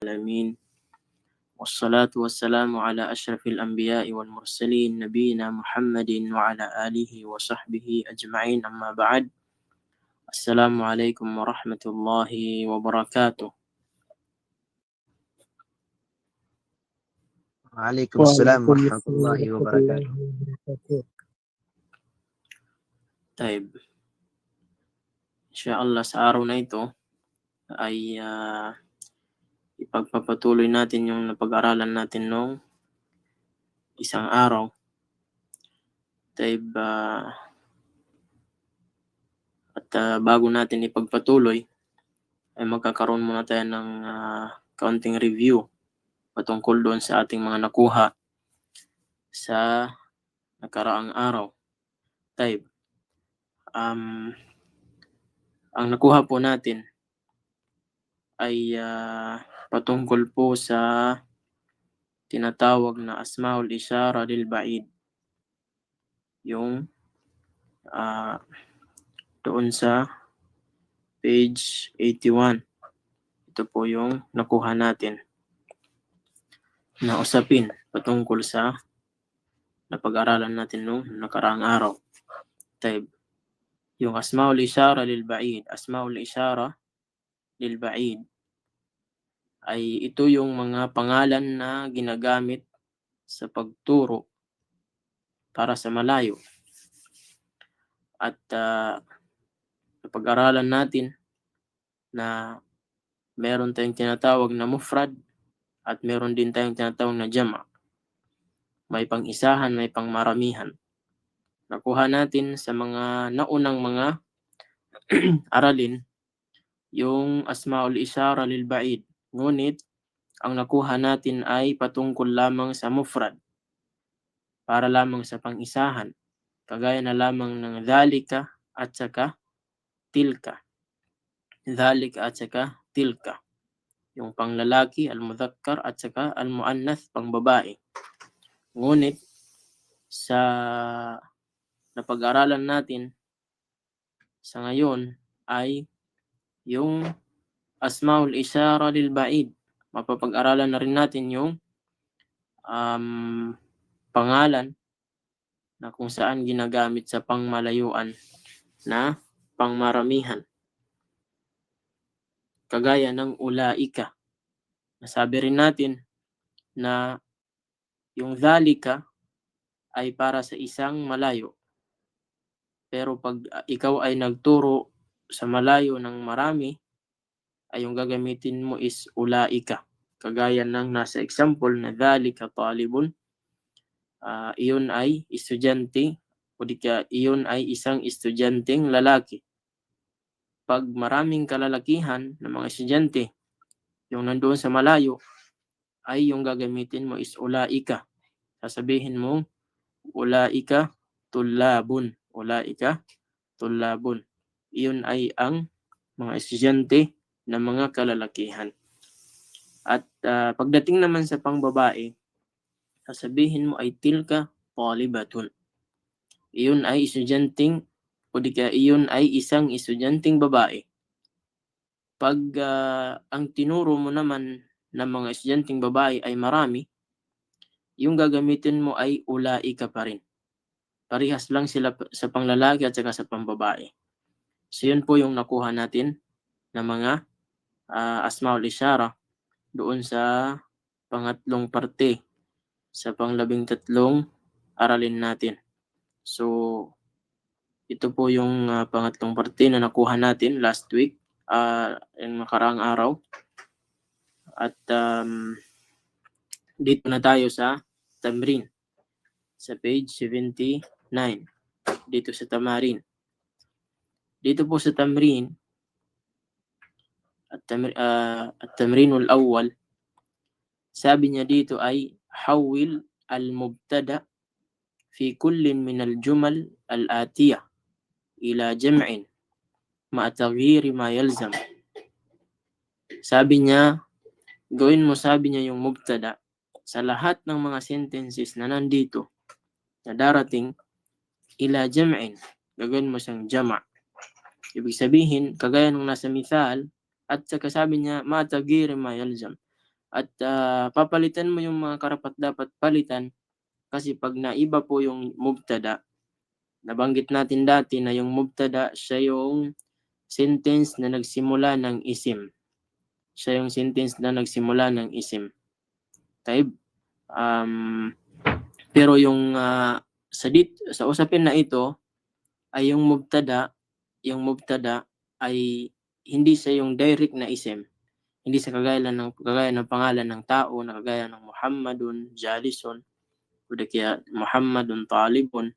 العالمين والصلاة والسلام على أشرف الأنبياء والمرسلين نبينا محمد وعلى آله وصحبه أجمعين أما بعد السلام عليكم ورحمة الله وبركاته. وعليكم السلام ورحمة الله وبركاته. طيب, inshallah sa araw na ito ay ipagpapatuloy natin yung napag-aralan natin nung isang araw. Taib, bago natin ipagpatuloy ay magkakaroon muna tayo ng kaunting review patungkol doon sa ating mga nakuha sa nakaraang araw. Taib, ang nakuha po natin ay patungkol po sa tinatawag na Asmaul Isyara lil Ba'id. Yung doon sa page 81. Ito po yung nakuha natin na usapin patungkol sa napag-aralan natin nung nakaraang araw. Taib, yung Asmaul Isyara lil Ba'id. Asmaul Isyara lil Ba'id ay ito yung mga pangalan na ginagamit sa pagturo para sa malayo. At napag-aralan natin na meron tayong tinatawag na mufrad at meron din tayong tinatawag na jama'. May pang-isahan, may pang-maramihan. Nakuha natin sa mga naunang mga aralin yung Asmaul Isyara lil Ba'id. Ngunit ang nakuha natin ay patungkol lamang sa mufrad, para lamang sa pang-isahan, kagaya na lamang ng dhalika at saka tilka. Dhalika at saka tilka. Yung panglalaki, al-mudhakkar at saka al-muannath, pangbabae. Ngunit sa napag-aralan natin sa ngayon ay yung Asmaul Isyara lil Ba'id. Mapapag-aralan na rin natin yung pangalan na kung saan ginagamit sa pangmalayuan na pangmaramihan. Kagaya ng ulaika. Nasabi rin natin na yung dhalika ay para sa isang malayo. Pero pag ikaw ay nagturo sa malayo ng marami, ay yung gagamitin mo is ulaika. Kagaya ng nasa example na dhalika talibun, iyon ay estudyante, o di kaya iyon ay isang estudyanteng lalaki. Pag maraming kalalakihan ng mga estudyante, yung nandoon sa malayo, ay yung gagamitin mo is ulaika. Sasabihin mo, ulaika tullabun. Ulaika tullabun. Iyon ay ang mga estudyante na mga kalalakihan. At pagdating naman sa pangbabae, sasabihin mo ay tilka talibatun. Iyon ay estudyanteng, o di kaya iyon ay isang estudyanteng babae. Pag ang tinuro mo naman ng mga estudyanteng babae ay marami, yung gagamitin mo ay ulaika pa rin. Parehas lang sila sa panglalaki at saka sa pangbabae. So yun po yung nakuha natin na mga Asmaul Isyara doon sa pangatlong parte sa pang-13 aralin natin. So ito po yung pangatlong parte na nakuha natin last week, yung nakaraang araw. At dito na tayo sa Tamrin, sa page 79, dito sa Tamarin. Dito po sa Tamrin, at Tamrinul Awwal, sabi niya dito ay hawil al-mubtada fi kullin min al-jumal al-atiyah ila jam'in ma'a taghyiri ma yalzam. Sabi niya, gawin mo, sabi niya, yung mubtada sa lahat ng mga sentences na nandito na darating ila jam'in, gagawin mo siyang jama'. Ibig sabihin, kagaya ng nasa mithal, at saka sabi niya, ma'a taghyiri ma yalzam, At papalitan mo yung mga karapat-dapat palitan kasi pag naiba po yung mubtada, nabanggit natin dati na yung mubtada siya yung sentence na nagsimula ng isim. Siya yung sentence na nagsimula ng isim. Taib. Pero yung sa usapin na ito ay yung mubtada ay hindi siya yung direct na isim. Hindi siya kagaya ng pangalan ng tao na kagaya ng Muhammadun Jalison o di kaya Muhammadun Talibun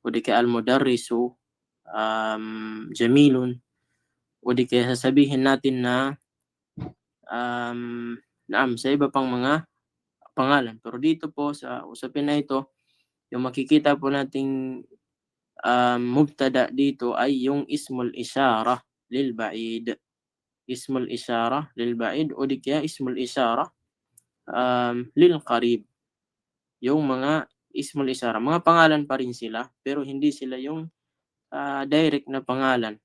o di kaya Al-Mudarrisu Jamilun o di kaya sasabihin natin na sa iba pang mga pangalan. Pero dito po sa usapin na ito, yung makikita po nating mubtada dito ay yung ismul isyarah lil ba'id. Ismul isyarah lil ba'id o di kaya ismul isyarah lil qarib. Yung mga ismul isyarah, mga pangalan pa rin sila pero hindi sila yung direct na pangalan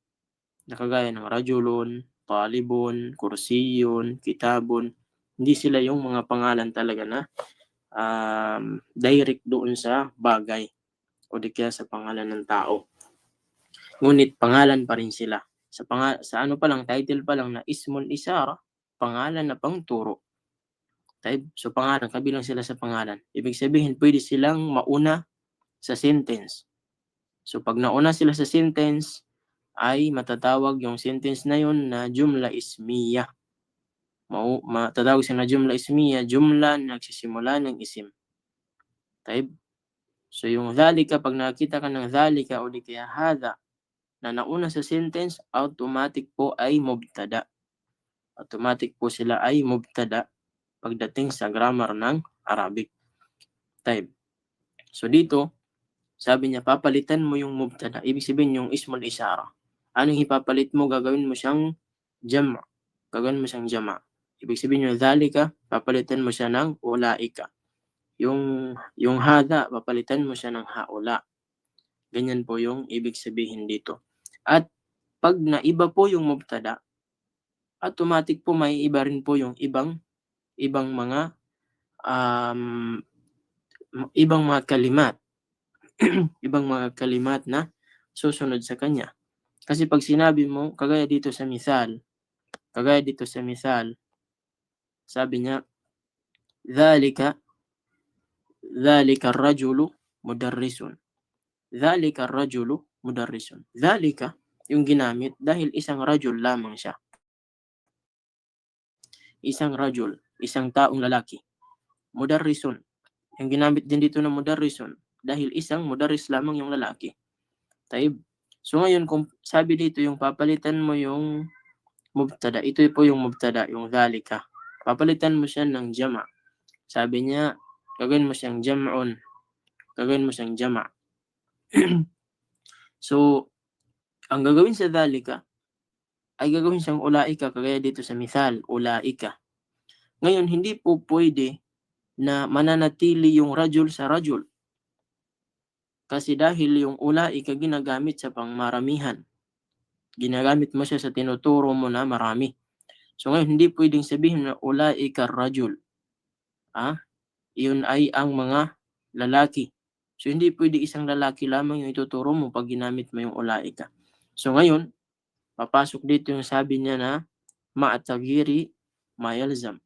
na kagaya ng rajulun, talibun, kursiyun, kitabun. Hindi sila yung mga pangalan talaga na direct doon sa bagay o di kaya sa pangalan ng tao. Ngunit pangalan pa rin sila. Sa ano pa lang, title pa lang na ismul isyara, pangalan na pangturo. So pangalan, kabilang sila sa pangalan. Ibig sabihin, pwede silang mauna sa sentence. So pag nauna sila sa sentence, ay matatawag yung sentence na yun na jumla ismiya. Matatawag siya na jumla ismiya, jumla na nagsisimula ng isim. So yung dhalika, pag nakita ka ng dhalika o di kaya hadha na nauna sa sentence, automatic po ay mubtada. Automatic po sila ay mubtada pagdating sa grammar ng Arabic. So dito, sabi niya, papalitan mo yung mubtada. Ibig sabihin yung ismul isyara. Anong ipapalit mo? Gagawin mo siyang jama. Gagawin mo siyang jama. Ibig sabihin yung dhalika, papalitan mo siya ng ulaika. Yung hadha, papalitan mo siya ng haula. Ganyan po yung ibig sabihin dito. At pag naiba po yung mubtada, automatic po may iba rin po yung ibang mga ibang mga kalimat. Ibang mga kalimat na susunod sa kanya. Kasi pag sinabi mo, kagaya dito sa misal, sabi niya, dhalika ar-rajulu mudarrisun. Dhalika ar-rajulu mudarrisun. Dhalika, yung ginamit dahil isang rajul lamang siya. Isang rajul, isang taong lalaki. Mudarrisun, yung ginamit din dito na mudarrisun dahil isang mudarris lamang yung lalaki. So ngayon, kung sabi dito yung papalitan mo yung mubtada, ito po yung mubtada, yung dhalika. Papalitan mo siya ng jama. Sabi niya, gagawin mo siyang jam'un. Gagawin mo siyang jama. So, ang gagawin sa dhalika ay gagawin siyang ulaika, kagaya dito sa misal, ulaika. Ngayon, hindi po pwede na mananatili yung rajul sa rajul. Kasi dahil yung ulaika ginagamit sa pangmaramihan. Ginagamit mo siya sa tinuturo mo na marami. So ngayon, hindi pwedeng sabihin na ulaika rajul. Iyon ay ang mga lalaki. So hindi pwede isang lalaki lamang yung ituturo mo pag ginamit mo yung ulaika. So ngayon, papasok dito yung sabi niya na ma'atagiri mayalzam.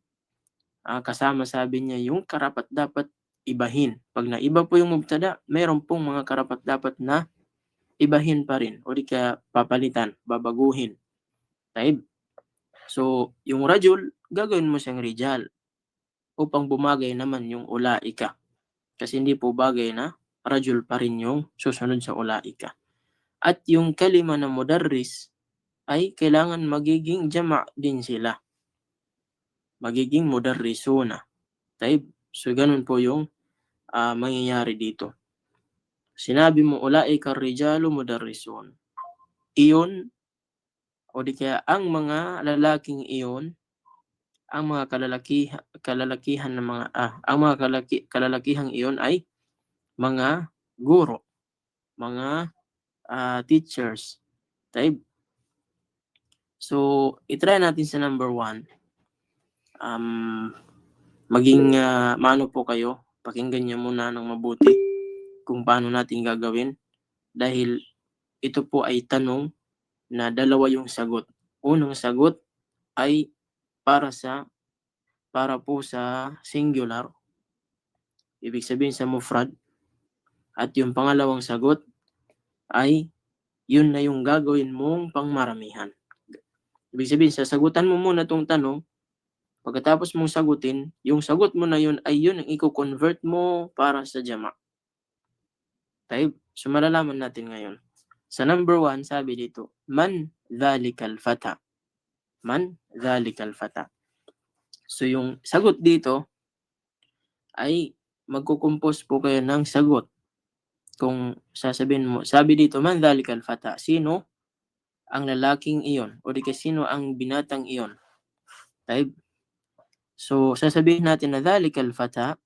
Kasama sabi niya yung karapat dapat ibahin. Pag naiba po yung mubtada, mayroon pong mga karapat dapat na ibahin pa rin o di kaya papalitan, babaguhin. So, yung rajul, gagawin mo siyang rijal upang bumagay naman yung ulaika. Kasi hindi po bagay na rajul pa rin yung susunod sa ulaika. At yung kalima na mudarris ay kailangan magiging jama' din sila. Magiging mudarrisuna. So, ganun po yung mangyayari dito. Sinabi mo, ulaika rijalu mudarrisun. Iyon, o di kaya ang mga lalaking iyon, ang mga kalalakihan ng mga ang mga kalalakihang iyon ay mga guro, mga teachers. So, itry natin sa number 1. maging maano po kayo, pakinggan niyo muna ng mabuti kung paano natin gagawin, dahil ito po ay tanong na dalawa yung sagot. Unang sagot ay para po sa singular, ibig sabihin sa mufrad, at yung pangalawang sagot ay yun na yung gagawin mong pangmaramihan. Ibig sabihin, sasagutan mo muna itong tanong, pagkatapos mong sagutin, yung sagot mo na yun ay yun ang i-convert mo para sa jama. Tayo, so malalaman natin ngayon. Sa number 1, sabi dito, man dhalikal fata. Man dhalikal fata. So yung sagot dito ay magkukumpos po kayo ng sagot. Kung sasabihin mo, sabi dito, man dhalikal fata, sino ang lalaking iyon? O di ka sino ang binatang iyon? Tayo. So sasabihin natin na dhalikal fata,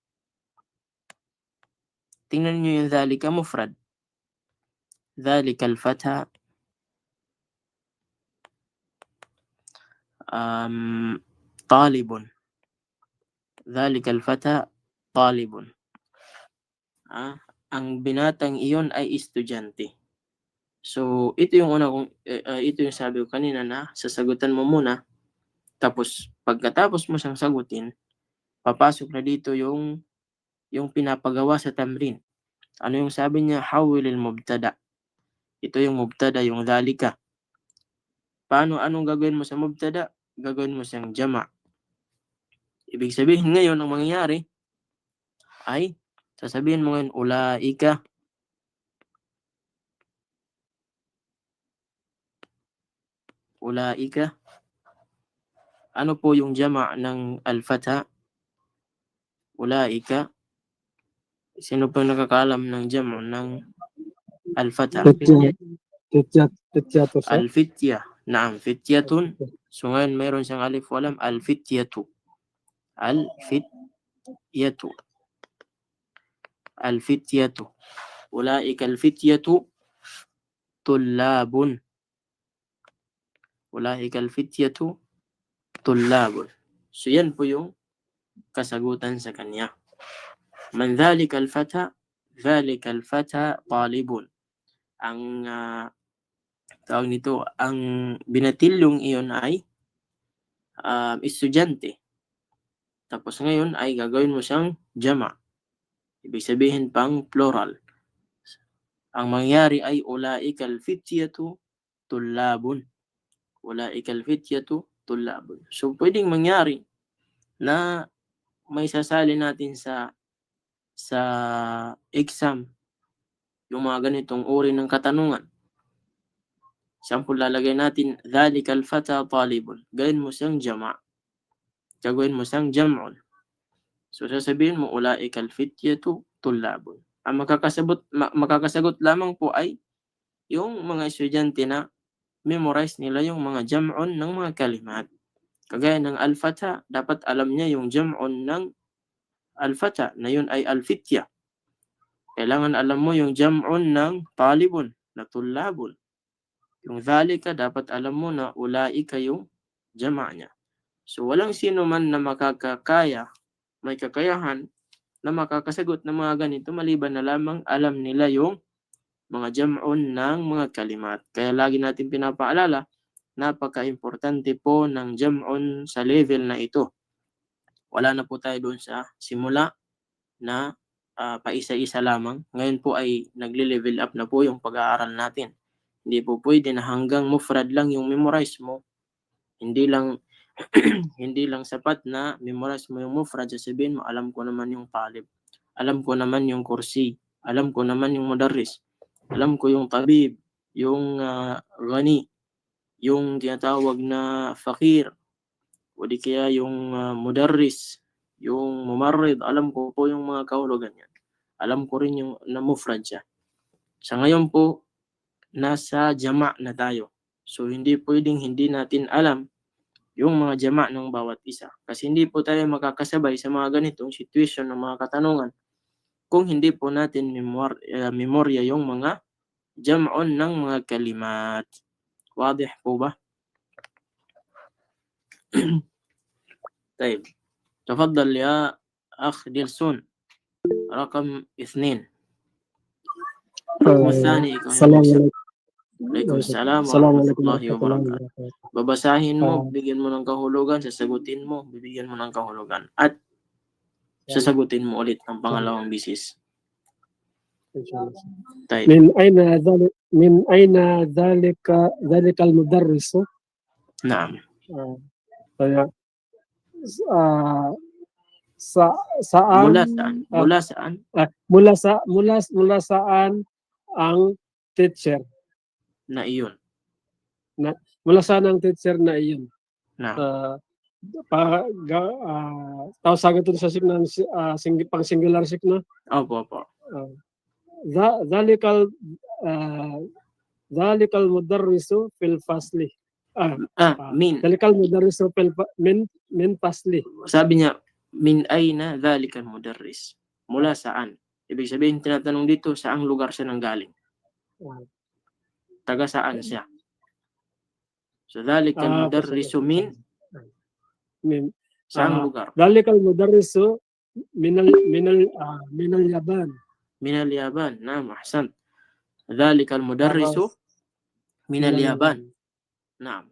tingnan nyo yung dhalika mufrad. Dhalikal fata, talibun. Dhalikal fata, talibun. Ang binatang iyon ay estudyante. So, ito yung ito yung sabi ko kanina na sasagutan mo muna, tapos pagkatapos mo siyang sagutin, papasok na dito yung pinapagawa sa tamrin. Ano yung sabi niya? Hawilil mubtada. Ito yung mubtada, yung dhalika. Anong gagawin mo sa mubtada? Gagawin mo siyang jama. Ibig sabihin ngayon, ang mangyayari ay sasabihin mo ngayon, ulaika. Ulaika. Ano po yung jama ng al-fata? Ulaika. Sino po nakakaalam ng jama ng al-fata? Al-fitya. Naam, fityatun. So ngayon mayroon siyang alif walam, al-fityatu. Al-fityatu. Al-fityatu. Ulaika al-fityatu tullabun. Ulaika al-fityatu tullabun. So yan po yung kasagutan sa kanya. Man dhalika al-fata, dhalika al-fata talibun. Ang tawag nito, ang binatilyong iyon ay estudyante. Tapos ngayon ay gagawin mo siyang jama. Ibig sabihin pang plural. Ang mangyari ay ulaikal fityatu tullabun. Ulaikal fityatu tullabun. So pwedeng mangyari na may sasali natin sa exam yung mga ganitong uri ng katanungan. Sample, lalagay natin, dhalikal fata talibun. Gawin mo siyang jama. Gagawin mo siyang jam'un. So sasabihin mo, ulaikal fityatu tullabun. Ang makakasagot lamang po ay yung mga estudyante na memorize nila yung mga jam'un ng mga kalimat. Kagaya ng al-fata, dapat alam niya yung jam'un ng al-fata, na yun ay al-fitya. Kailangan alam mo yung jam'un ng talibun, na tullabun. Yung dhalika, dapat alam mo na ulaika yung jama' niya. So walang sino man na may kakayahan na makakasagot ng mga ganito maliban na lamang alam nila yung mga jam'un ng mga kalimat. Kaya lagi natin pinapaalala, napaka-importante po ng jam'un sa level na ito. Wala na po tayo doon sa simula na paisa-isa lamang. Ngayon po ay nagle-level up na po yung pag-aaral natin. Hindi po pwede na hanggang mufrad lang yung memorize mo. Hindi lang sapat na memorize mo yung mufrad, sasabihin mo, alam ko naman yung talib, alam ko naman yung kursi, alam ko naman yung mudarris, alam ko yung tabib, yung ghani, yung tinatawag na fakir, o di kaya yung mudarris, yung mumarrid, alam ko po yung mga kahulugan yan. Alam ko rin yung na mufrad siya. Sa ngayon po, nasa jama' na tayo. So hindi pwedeng hindi natin alam yung mga jama' ng bawat isa. Kasi hindi po tayo makakasabay sa mga ganitong situation ng mga katanungan kung hindi po natin memorya yung mga jam'un ng mga kalimat. Wadih po ba? Tayo. تفضل يا أخ ديلسون. رقم 2. الرقم الثاني ikaw yung السلام nagsagot. عليكم. Waalaikumsalam السلام عليكم warahmatullahi ورحمة الله wabarakatuh. وبركاته. Babasahin mo, bigyan mo ng kahulugan, sasagutin mo, bibigyan mo ng kahulugan, at sasagutin mo ulit ang pangalawang bisis. إن شاء الله. Tayo. من أين ذلك المدرس؟ Naam. Kaya saan Mula saan? Mula saan? mula saan ang teacher? Na iyon. Mula saan ang teacher na iyon? Naam. Tapos sagot ito sa sign pang singular sign na. Opo. Dhalikal mudarrisu fil fasli. Min. Dhalikal mudarrisu min fasli. Sabi niya, min ayna dhalikal mudarris. Mula saan? Ibig sabihin, tinatanong dito, saang lugar siya nanggaling? Taga saan siya? So, dhalikal mudarrisu min saang lugar? Dhalikal mudarrisu minal Yaban. Minal Yaban. Naam, ahsan. Dhalikal mudarrisu minal Yaban. Naam.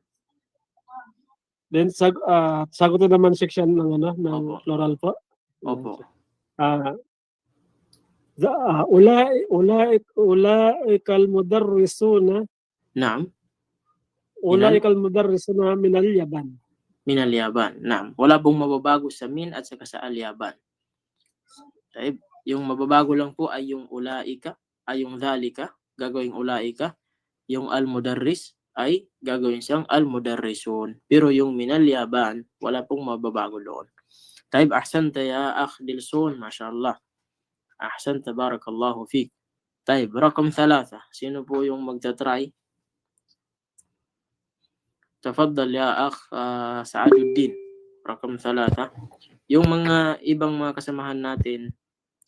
Then sagot na naman section ng Opo. plural po. Opo. Ulaikal mudarrisuna. Naam. Ulaikal mudarrisuna minal Yaban. Minal Yaban. Naam. Wala pong mababago sa min at saka sa al-Yaban. Yung mababago lang po ay yung ulaika, ay yung dhalika, gagawing ulaika. Yung al-mudarris ay gagawin siyang al-mudarrisun. Pero yung minal Yaban, wala pong mababago doon. Taib, ahsanta ya akh Dilson, mashallah. Ahsanta, barakallahu fik. Taib, rakam 3. Sino po yung magta-try? Tafaddal ya akh Saaduddin. Rakam 3. Yung mga ibang mga kasamahan natin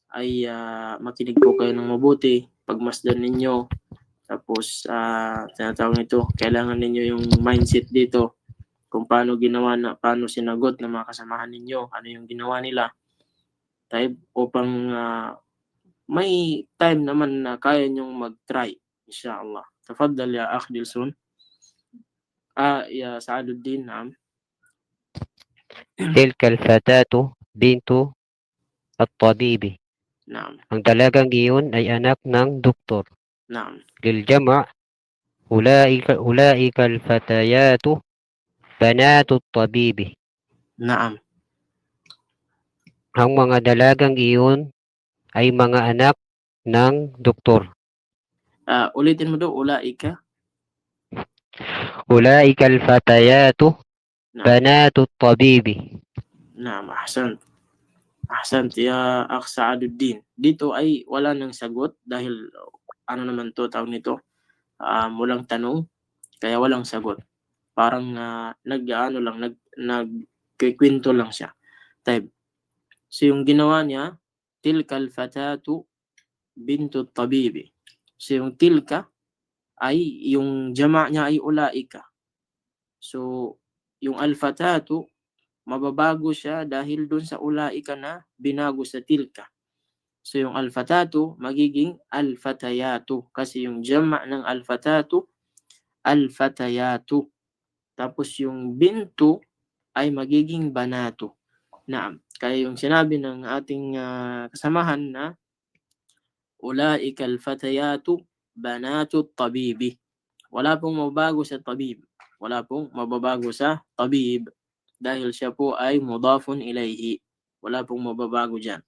ay makinig po kayo ng mabuti. Pagmasdan ninyo. Tapos, tinatawag nito, kailangan ninyo yung mindset dito kung paano sinagot ng mga kasamahan ninyo, ano yung ginawa nila. Upang may time naman na kaya nyong mag-try, insyaAllah. Tafaddal ya Akh Dilson. Ya Saaduddin, naam. Tilka al-fatatu bintu at-tabibi. Naam. Ang dalagang iyon ay anak ng doktor. Naam. للجمع أولئك الفتيات بنات الطبيب. Naam. Ang mga dalagang iyon ay mga anak ng doktor. Ulitin mo daw, ulaika. أولئك الفتيات بنات الطبيب. Naam, ahsant ya Akh Saaduddin. Dito ay wala nang sagot dahil naman to, tawag nito, walang tanong, kaya walang sagot. Parang nagkikwento lang siya. So yung ginawa niya, tilkal fatatu bintu tabibi. So yung tilka ay yung jama' niya ay ulaika. So yung al-fatatu mababago siya dahil dun sa ulaika na binago sa tilka. So yung al-fatatu magiging al-fatayatu kasi yung jama' ng al-fatatu al-fatayatu. Tapos yung bintu ay magiging banatu. Naam. Kaya yung sinabi ng ating kasamahan na ulaika al-fatayatu banatu tabibi. Wala pong mababago sa tabib. Wala pong mababago sa tabib dahil siya po ay mudafun ilayhi. Wala pong mababago dyan.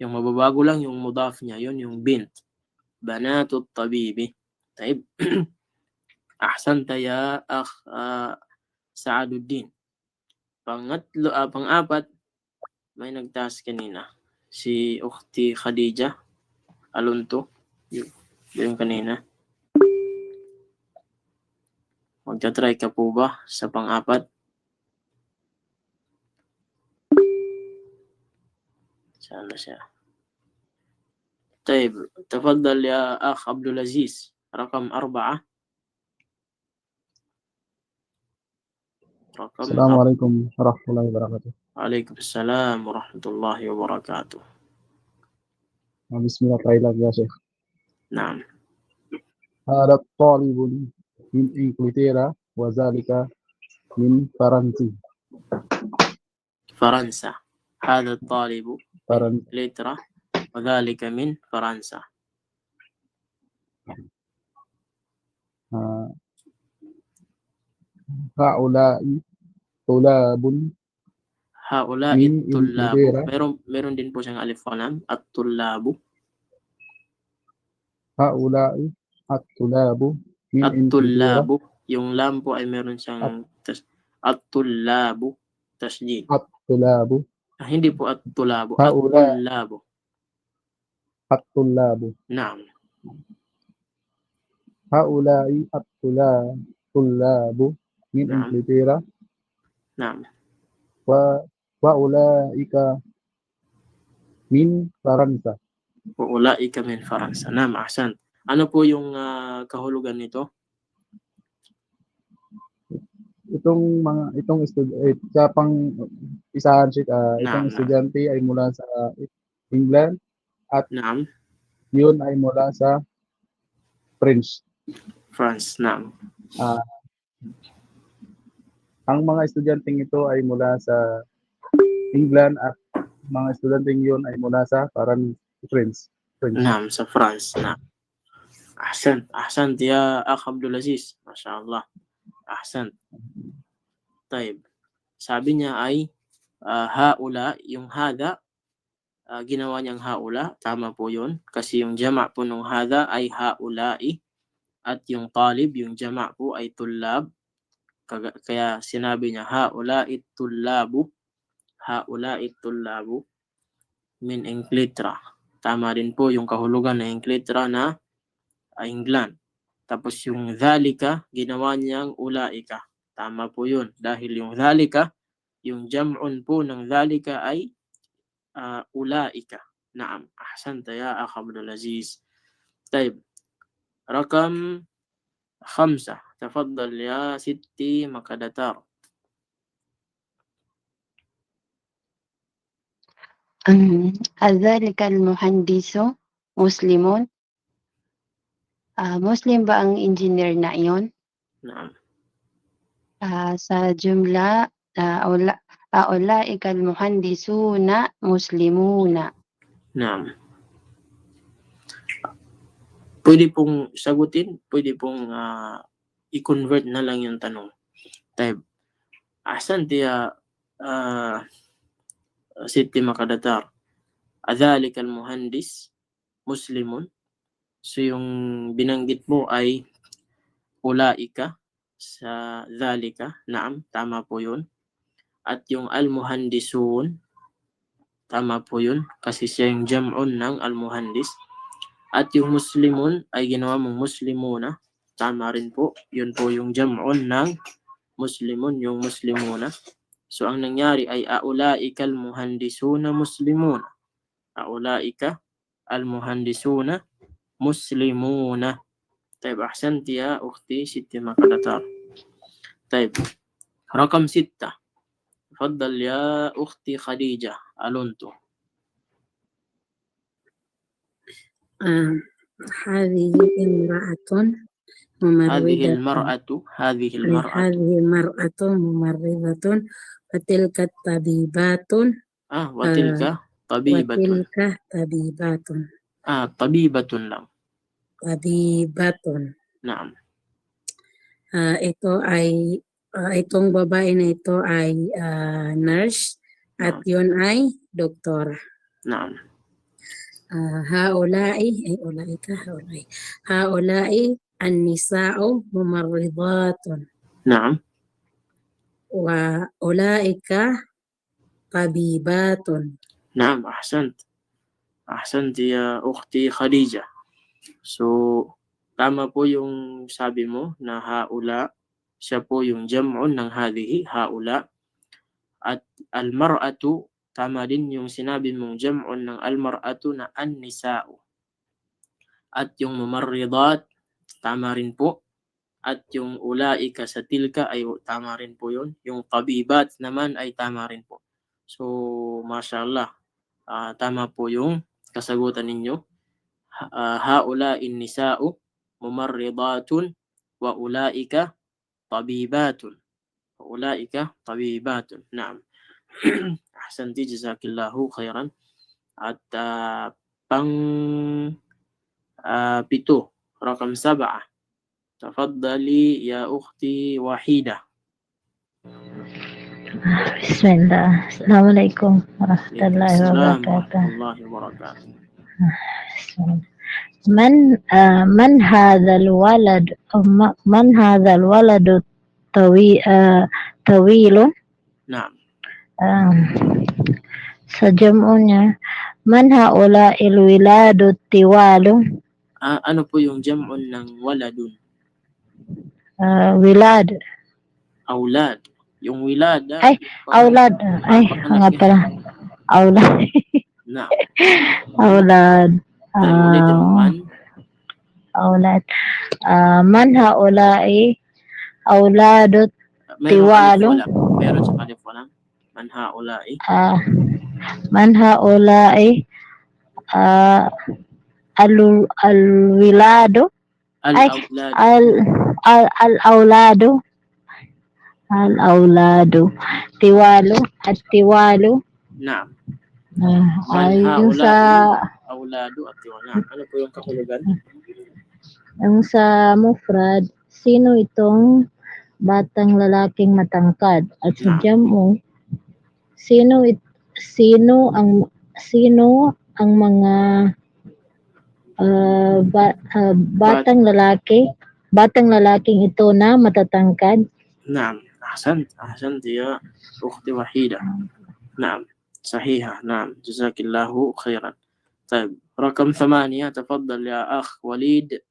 Yung mababago lang yung mudaf niya, yun yung bint. Banatu tabibi. Taib. Ahsanta ya Akh Saaduddin. Pang-apat, may nagtaas kanina. Si Ukhti Khadija Alunto. Yung kanina. Magta-try ka po ba sa pang-apat? Sana siya. طيب تفضل يا أخ عبد العزيز رقم 4. السلام عليكم ورحمة الله وبركاته. Waalaikumsalam warahmatullahi wabarakatuh. بسم الله try lang ya Sheikh. Naam. هذا الطالب من إنجلترا وذلك من فرنسا. فرنسا. هذا الطالب من فرنسا. إنجلترا وذلك من فرنسا. هؤلاء طلاب Haula من tullabu. إنجلترا. Meron din po siyang alif wa lam. At-tullabu. هؤلاء الطلاب من إنجلترا. At-tullabu. Yung lam po ay meron siyang at-tullabu. Tasjid. الطلاب. Hindi po at-tullabu. هؤلاء At-tullabu. الطلاب. Naam. هؤلاء الطلاب من نعم. إنجلترا Naam. وأولئك من فرنسا. Ulaika min Faransa. Naam, ahsan. Ano po yung kahulugan nito? Itong sa pang isahan Sheikh, itong Naam. estudyante ay mula sa England at Naam. yun ay mula sa French. France. Naam. Ang mga estudyanteng ito ay mula sa England at mga estudyanteng yun ay mula sa French. Naam, sa France. Naam. Ahsan. Ahsan ya Akh Abdul Aziz. MashaAllah. Ahsan. Taib. Sabi niya ay haula, yung hada, ginawa niyang haula. Tama po yun. Kasi yung jama' po nung hada ay haulai. At yung talib, yung jama' po ay tullab. Kaya sinabi niya haulai tullabu. Haulai tullabu min Inglaterra. Tama din po yung kahulugan ng Inglaterra na England. Tapos yung dhalika, ginawa niyang ulaika. Tama po yun. Dahil yung dhalika, yung jam'un po ng dhalika ay ulaika. Naam. Ahsanta ya Akh Abdul Aziz. طيب. رقم 5. تفضل يا ستي مكدتار. ذلك المهندس مسلم. Muslim ba ang engineer na iyon? Naam. Sa jumla, ulaika al-muhandisuna muslimuna. Naam. Pwede pong sagutin, pwede pong i-convert na lang yung tanong. Taib. Ahsanti ya Siti Makadatar. Adhalika al-muhandis muslimun. So yung binanggit mo ay ulaika sa dhalika. Naam, tama po yun. At yung al-muhandisun, tama po yun. Kasi siya yung jam'un ng al-muhandis. At yung muslimun ay ginawa mong muslimuna. Tama rin po. Yun po yung jam'un ng muslimun, yung muslimuna. So ang nangyari ay aulaika al-muhandisuna muslimuna. Aulaika al-muhandisuna muslimuna. طيب أحسنت يا أختي ست مقدتار. طيب رقم 6. تفضل يا أختي خديجة ألونتو. هذه امرأة ممرضة. هذه المرأة ممرضة وتلك طبيبات. وتلك طبيبة. طبيبة lang. Tabibatun. Naam. Ito ay itong babae na ito ay nurse at yun ay doktora. Naam. Haulai an-nisa'u mumarridatun. Naam. Wa ulaika tabibatun. Naam, ahsant ya ukhti Khadija. So tama po yung sabi mo na haula, siya po yung jam'un ng hadhihi, haula. At al-mar'atu, tama din yung sinabi mong jam'un ng al-mar'atu na an-nisa'u. At yung mumarridat, tama rin po. At yung ulaika sa tilka ay tama rin po yun. Yung tabibat naman ay tama rin po. So, mashallah. Tama po yung kasagutan ninyo. Haula'in nisa'u mumarridatun wa ulaika tabibatun. Wa ulaika tabibatun. Naam. Ahsanti, jazakillahu khairan. At pang pito, rakam 7. Tafaddali ya ukhti Wahida. Bismillah. Assalamualaikum warahmatullahi Waalaikumsalam wabarakatuh. warahmatullahi wabarakatuh. من هذا الولد من هذا الولد طويل Naam. سجمعنا من هؤلاء الولاد الطوال Ano po yung jam'un ng waladun? ولاد Aulad. Yung wilad. Ay, أولاد أي nga pala أولاد Naam. أولاد Tayo ulitin mo man. أولاد من هؤلاء أولاد Mayroong Tiwalo. alif wala. Meron sa alif wala. Man haulai. من هؤلاء الولاد أي Al-aulad. الأولاد طوال الطوال Naam. ay Man yung sa auladu at tiwana. Ano po yung kahulugan? mufrad, sino itong batang lalaking matangkad? At sa Naam. jam'u, sino ang mga batang lalaking ito na matatangkad? Naam. Ahsant ya ukhti Wahida. Naam. صحيحة. نعم. جزاك الله خيرا. طيب رقم 8. تفضل يا أخ وليد.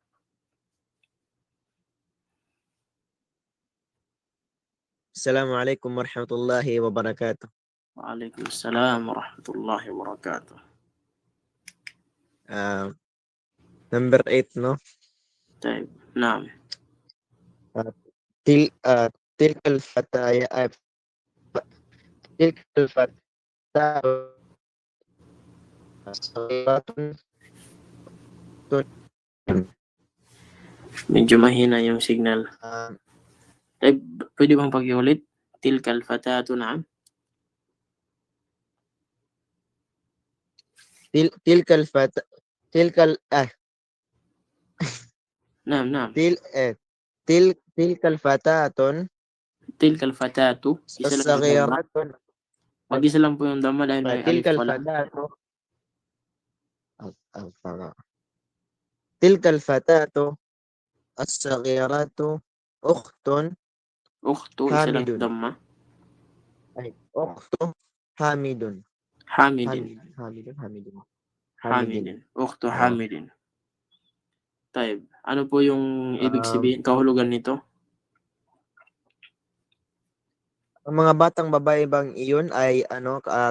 السلام عليكم ورحمة الله وبركاته. وعليكم السلام ورحمة الله وبركاته. Number 8, no? طيب نعم. تلك الفتاة صغيرة Medyo mahina yung signal. Pwede bang pag-ulit? Tilkal fatatu, naam. Naam, naam. تلك الفتاة Tilkal fatatu. الصغيرة Mag-isa lang po yung dama dahil may alif تلك wala. تلك الفتاة الصغيرة أخت Ukhtu, isa lang Hamidun. dama. أخت حامد. Hamidin. حامد. Ukhtu Hamidin. Taib. Ano po yung ibig sabihin, kahulugan nito? Ang mga batang babae bang iyon ay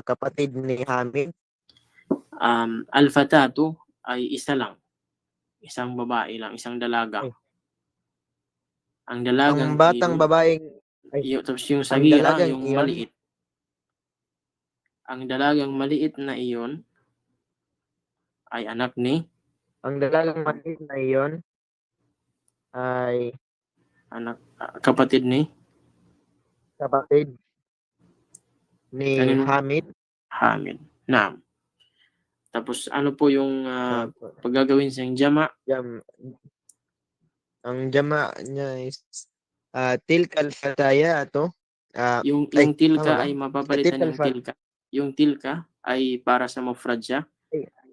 kapatid ni Hamid? Al-fatatu ay isa lang. Isang babae lang, isang dalaga. Ay. Ang dalagang Ang batang babaeng tapos yung sagira, dalagang yung iyon? maliit. Ang dalagang maliit na iyon ay anak ni Ang dalagang maliit na iyon ay kapatid ni kapatid ni Kanino? Hamid. Hamid. Naam. Tapos ano po yung paggagawin sa jama? Ang jama niya is tilkal fataya to. Yung tilka ay mapapalitan ng tilka. Yung tilka ay para sa mufrad siya.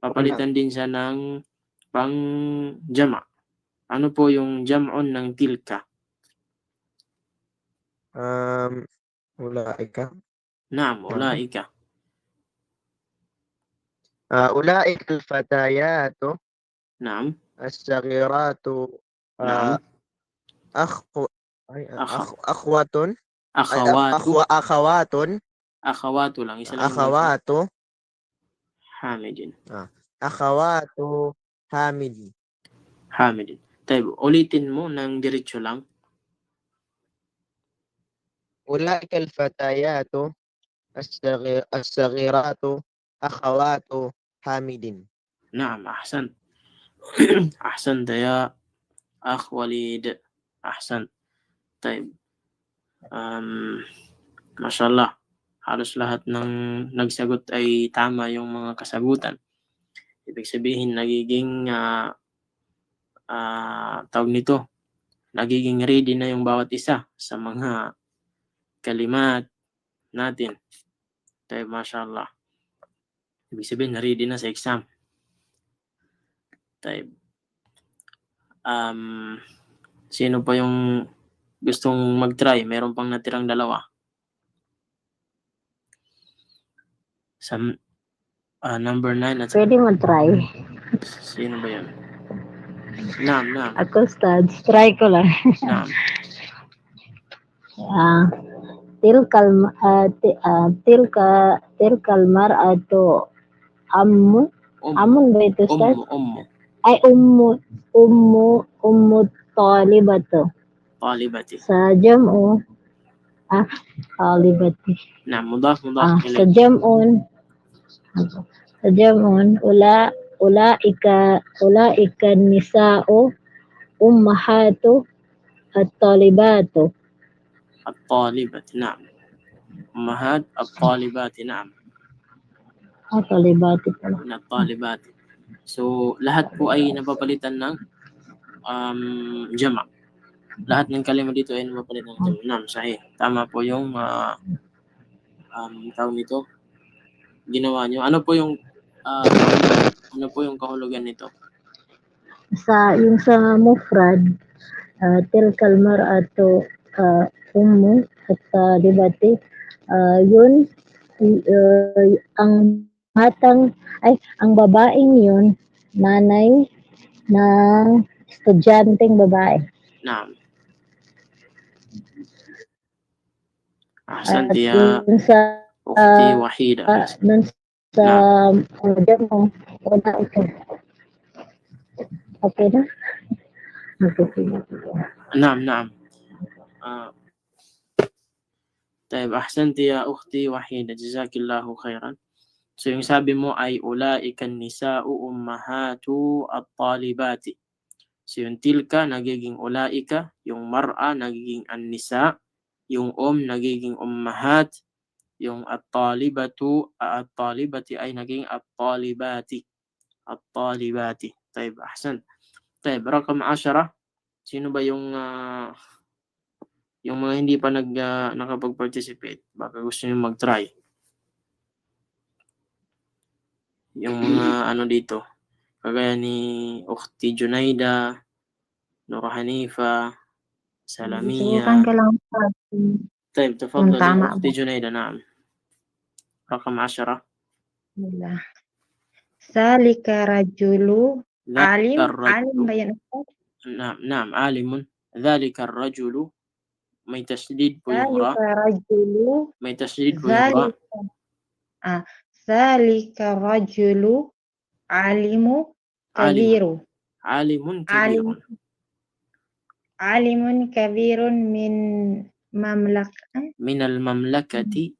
Papalitan din siya ng pang jama. Ano po yung jam'un ng tilka? Ulaika. Naam, ulaika. Ulaika al-fatayatu. Naam. As-saghiratu. Naam. Akhwatun. Akhawatu. Akhawatun. Akhawatu lang. Isa lang. Akhawatu. Hamidin. Akhawatu Hamid. Hamidin. Tayo, ulitin mo ng diretso lang. Ulaika al-fatayatu as-saghiratu akhawatu Hamidin. نعم أحسنت. أحسنت يا أخ وليد. أحسنت. طيب. Mashallah. Halos lahat ng nagsagot ay tama yung mga kasagutan. Ibig sabihin, nagiging tawag nito, nagiging ready na yung bawat isa sa mga kalimat natin. Tayo, mashallah. Ibig sabihin, ready na sa exam. Tayo. Sino pa yung gustong mag-try? Meron pang natirang dalawa. Sa number 9 at Pwede mo try. sino ba yun? Naam. Ako, Stads. Try ko lang. Naam. Tilkal mar'atu amun ba ito, Stads? Ay, ummu talibatu. Talibati. Sa jam'u, talibati. Naam, mudaf Sa ilayh. jam'un, ulaika nisa'u ummahatu at-talibatu. الطالبات نعم. أمهات الطالبات نعم. Talibati pala. من الطالبات. So, lahat po ay napapalitan ng jama'. Lahat ng kalima dito ay napapalitan ng jama'. Naam, sahih. Tama po yung tawag nito. Ginawa nyo. Ano po yung kahulugan nito? Yung sa mufrad, tilkal mar'atu ummu at-talibati, yun ang babaeng yun, nanay ng estudyanteng babae. Naam. At Ahsanti ya yun sa ukhti wahida. nun sa demo, wala ito. Okay na? Okay. نعم. طيب أحسنت يا أختي وحيدة جزاك الله خيرا. So yung sabi mo ay ulaika nisa'u ummahatu at-talibati. So yung tilka nagiging ulaika, yung mar'a nagiging an-nisa, yung nagiging ummahat, yung at-talibati ay naging at-talibati. At-talibati. طيب أحسنت. طيب رقم 10. Sino ba yung mga hindi pa nakapag-participate? Baka gusto niyo mag-try. Yung mga dito. Kagaya ni Ukhti Junaida, Nur Hanifa, Salamia. Subukan ka lang pa. طيب Kung تفضلي tama أختي ba? جنيدة. نعم. رقم 10. Wala. Salika rajulu ذلك alim الرجل. ba yan? نعم عالم. ذلك الرجل. may tasdid po yung ra. Salika rajulu May tasdid po yung ra. Salika rajulu alimu kabiru. Alimun kabirun. Alimun kabirun min al-mamlakati.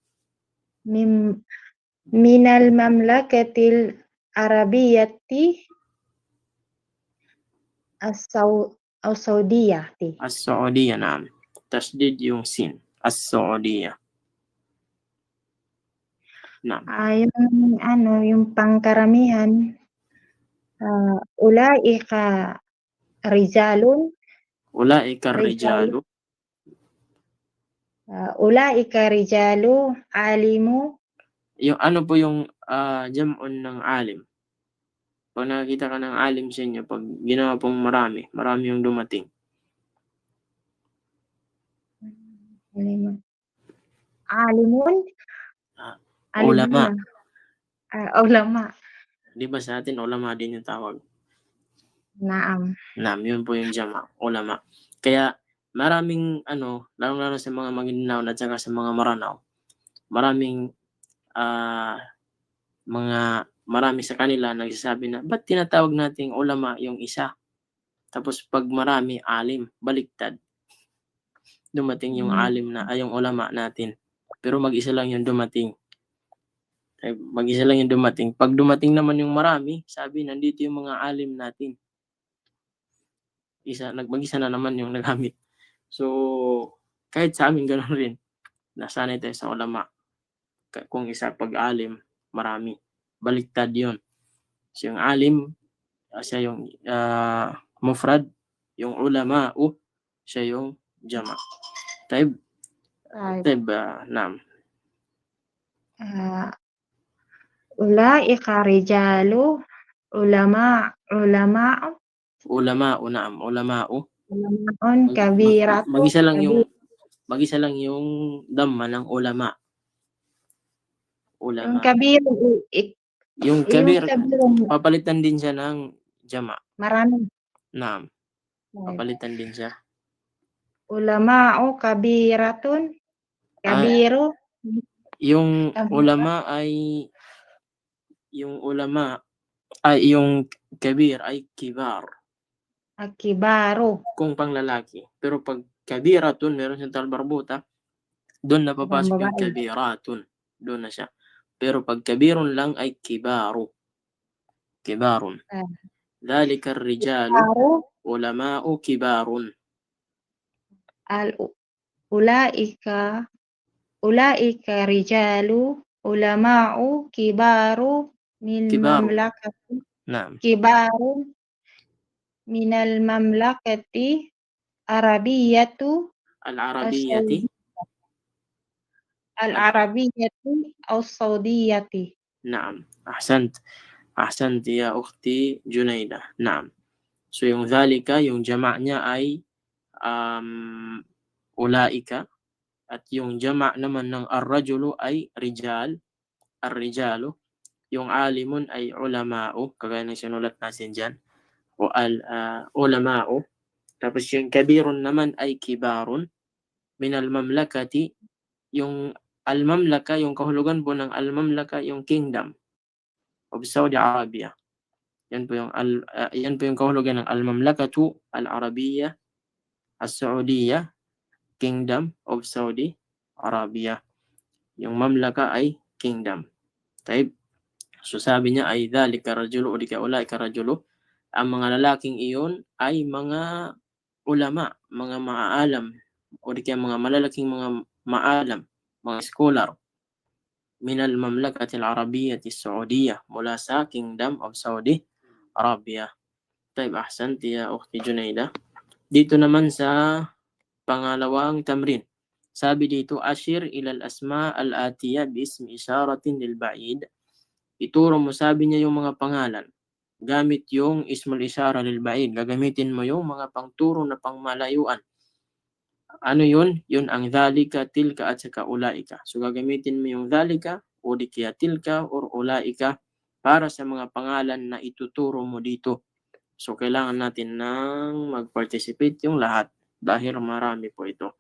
Min al-mamlakatil arabiyyati as-saudiyati. As-Saudiyah, naam. Tasdid yung sin. As-Saudiyah. Naam. Yung pangkaramihan, ulaika rijalun. Ulaika rijalu. Ulaika rijalu alimu. Yung ano po yung jam'un ng alim? Pag nakakita ka ng alim sa inyo, pag ginawa pong marami yung dumating. Alimun. Ulama. Ulama. Di ba sa atin, ulama din yung tawag? Naam. Naam, yun po yung jama, ulama. Kaya maraming lalo sa mga Maguindanao at saka sa mga Maranao, maraming marami sa kanila nagsasabi na, ba't tinatawag nating ulama yung isa? Tapos pag marami, alim, baliktad. Dumating yung alim yung ulama natin. Pero mag-isa lang yung dumating. Mag-isa lang yung dumating. Pag dumating naman yung marami, sabi, nandito yung mga alim natin. Mag-isa na naman yung nagamit. So, kahit sa amin, gano'n rin. Nasanay tayo sa ulama. Kung isa pag-alim, marami. Baliktad yun. So, yung alim, siya yung mufrad. Yung ulama, siya yung jama. Taib, naam. Ulaika rijalu ulama'u Naam. Ulama'u. ulama'un kabiratu Mag-isa lang yung dhamma ng ulama. yung Ulama. kabir Yung kabir, papalitan din siya ng jama. marami. Naam. Papalitan din siya. Ulama'u kabiratun kabiru Yung ulama yung kabir ay kibar akibaru. kung panglalaki. Pero pag kabiratun, meron siyang talbarbuta, doon na papasok yung Babae. kabiratun. Doon na siya. Pero pag kabirun lang ay kibaru. Kibarun. Dhalika rijalu Kibaru ulama'u kibarun. ulaika rijalu ulama'u kibaru min Kibaru. mamlakati Naam. kibaru minal mamlakati arabiyatu Al-Arabiyyati. al-arabiyati as-saudiyati. Naam. Ahsant ya ukhti Junaida. Naam. So yung dhalika, yung jama' niya ay ulaika, at yung jama' naman ng ar-rajulu ay rijal, ar-rijalu. Yung alimun ay ulama'u, kagaya ng sinulat natin dyan, o ulama'u. Tapos yung kabirun naman ay kibarun. Minal mamlakati, yung al-mamlaka, yung kahulugan po ng al-mamlaka, yung kingdom of Saudi Arabia. Yan po yung kahulugan ng al-mamlakatu al-Arabiyya as-Saudiyya, Kingdom of Saudi Arabia. Yung mamlaka ay kingdom. Taib. So sabi niya ay dhalika rajulu o di ka ulaika rajulu. Ang mga lalaking iyon ay mga ulama, mga maaalam, o di kaya mga malalaking mga maalam, mga scholar, minal mamlakati al-Arabiyyati as-Saudiyya, mula sa Kingdom of Saudi Arabia. Taib, ahsanti ya ukhti Junaida. Dito naman sa pangalawang tamrin. Sabi dito, ashir ilal asma al-atiya bismi isyaratin lil ba'id. Ituro mo, sabi niya, yung mga pangalan. Gamit yung ismul isyara lil ba'id. Gagamitin mo yung mga pangturo na pangmalayuan. Ano yun? Yun ang dhalika, tilka, at saka ulaika. So gagamitin mo yung dhalika, o di kaya tilka, or ulaika para sa mga pangalan na ituturo mo dito. So kailangan natin nang mag-participate yung lahat dahil marami po ito.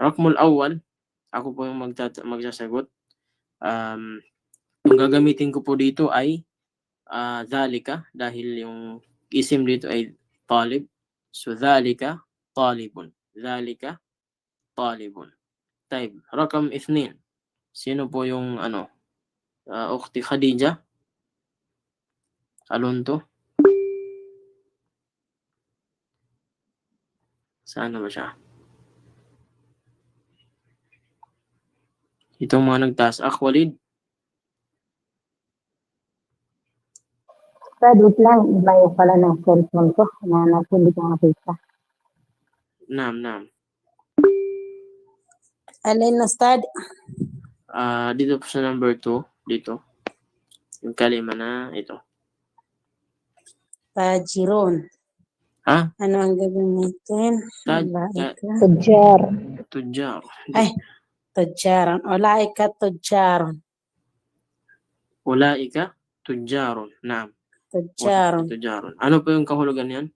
Rakmul awal, ako po yung magsasagot. Yung gagamitin ko po dito ay dhalika, dahil yung isim dito ay talib. So dhalika talibun. Dhalika talibun. Taib. Rakam ithnin. Sino po yung Ukhti Khadija? Alonto? Saan ba siya? Itong mga nagtaas. Walid? Wait lang, iba yung pala ng cellphone ko na hindi ko makita. Naam. Alin na start? Dito po sa number 2. Dito. Yung kalima na ito. Tajiron. Ha? Ano ang gagamitin? Tudjar. Tudjar. Ay, tudjaron. Ulaika tudjaron. Ulaika tudjarun. Naam. Tudjaron. Tudjarun. Ano po yung kahulugan yan?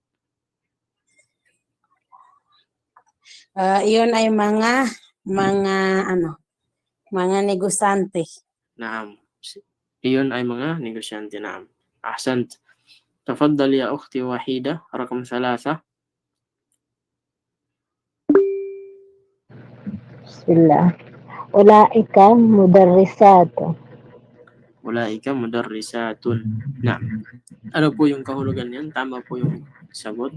Iyon ay mga negosyante. Naam. Iyon ay mga negosyante. Naam. Ahsant. تفضل يا أختي وحيدة رقم 3. Bismillah. Ulaika mudarrisat. Ulaika mudarrisatun. Na. Ano po yung kahulugan niyan? Tama po yung sagot.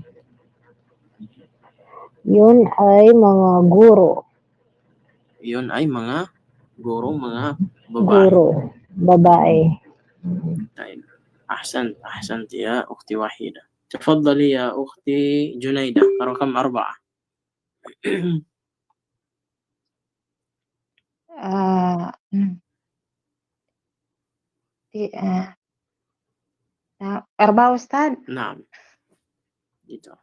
Yun ay mga guro. Yun ay mga guro, mga babae. Guro. Babae. طيب أحسنت يا أختي وحيدة. تفضلي يا أختي جنيدة، رقم 4. Ah, hmm. Ah, 4 Ustad. نعم dito.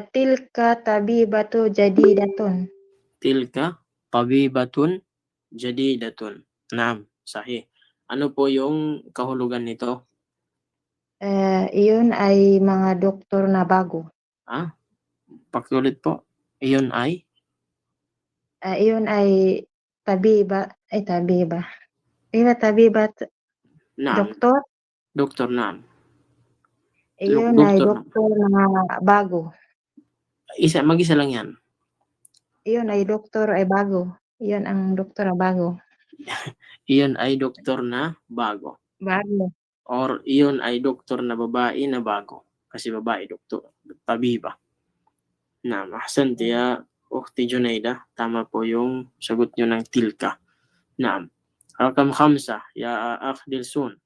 Tilka tabibatu jadidatun. Tilka tabibatun jadidatun. Naam, sahih. Ano po yung kahulugan nito? Iyon ay mga doktor na bago. Pakiulit po. Iyon ay? Iyon ay tabiba. Tabibat, Naam. doktor. Doktor, naam. Iyon ay Doktor, doktor na bago. mag-isa lang yan. Iyon ay doktor ay bago. Iyon ang doktor na bago. Iyon ay doktor na bago. Bago. Or iyon ay doktor na babae na bago. Kasi babae, doktor, tabiba. Naam, ahsanti ya Ukhti Junaida. Tama po yung sagot nyo ng tilka. Naam. Rakam 5, ya Akh Dilsun.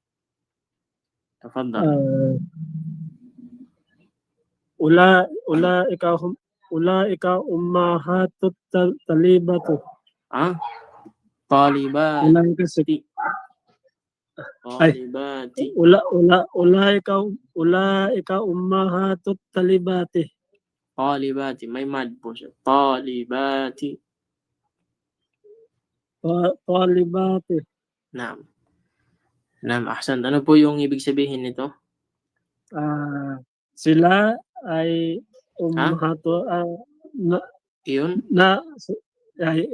Tafadhal. ulaika ummahatut talibatu. Talibati. Ulaika si Talibati. ulaika ummahatut talibati. Talibati. May mad po siya. Talibati. Talibati. Naam. Naam, ahsan. Ano po yung ibig sabihin nito? Sila ay ummahato Iyon?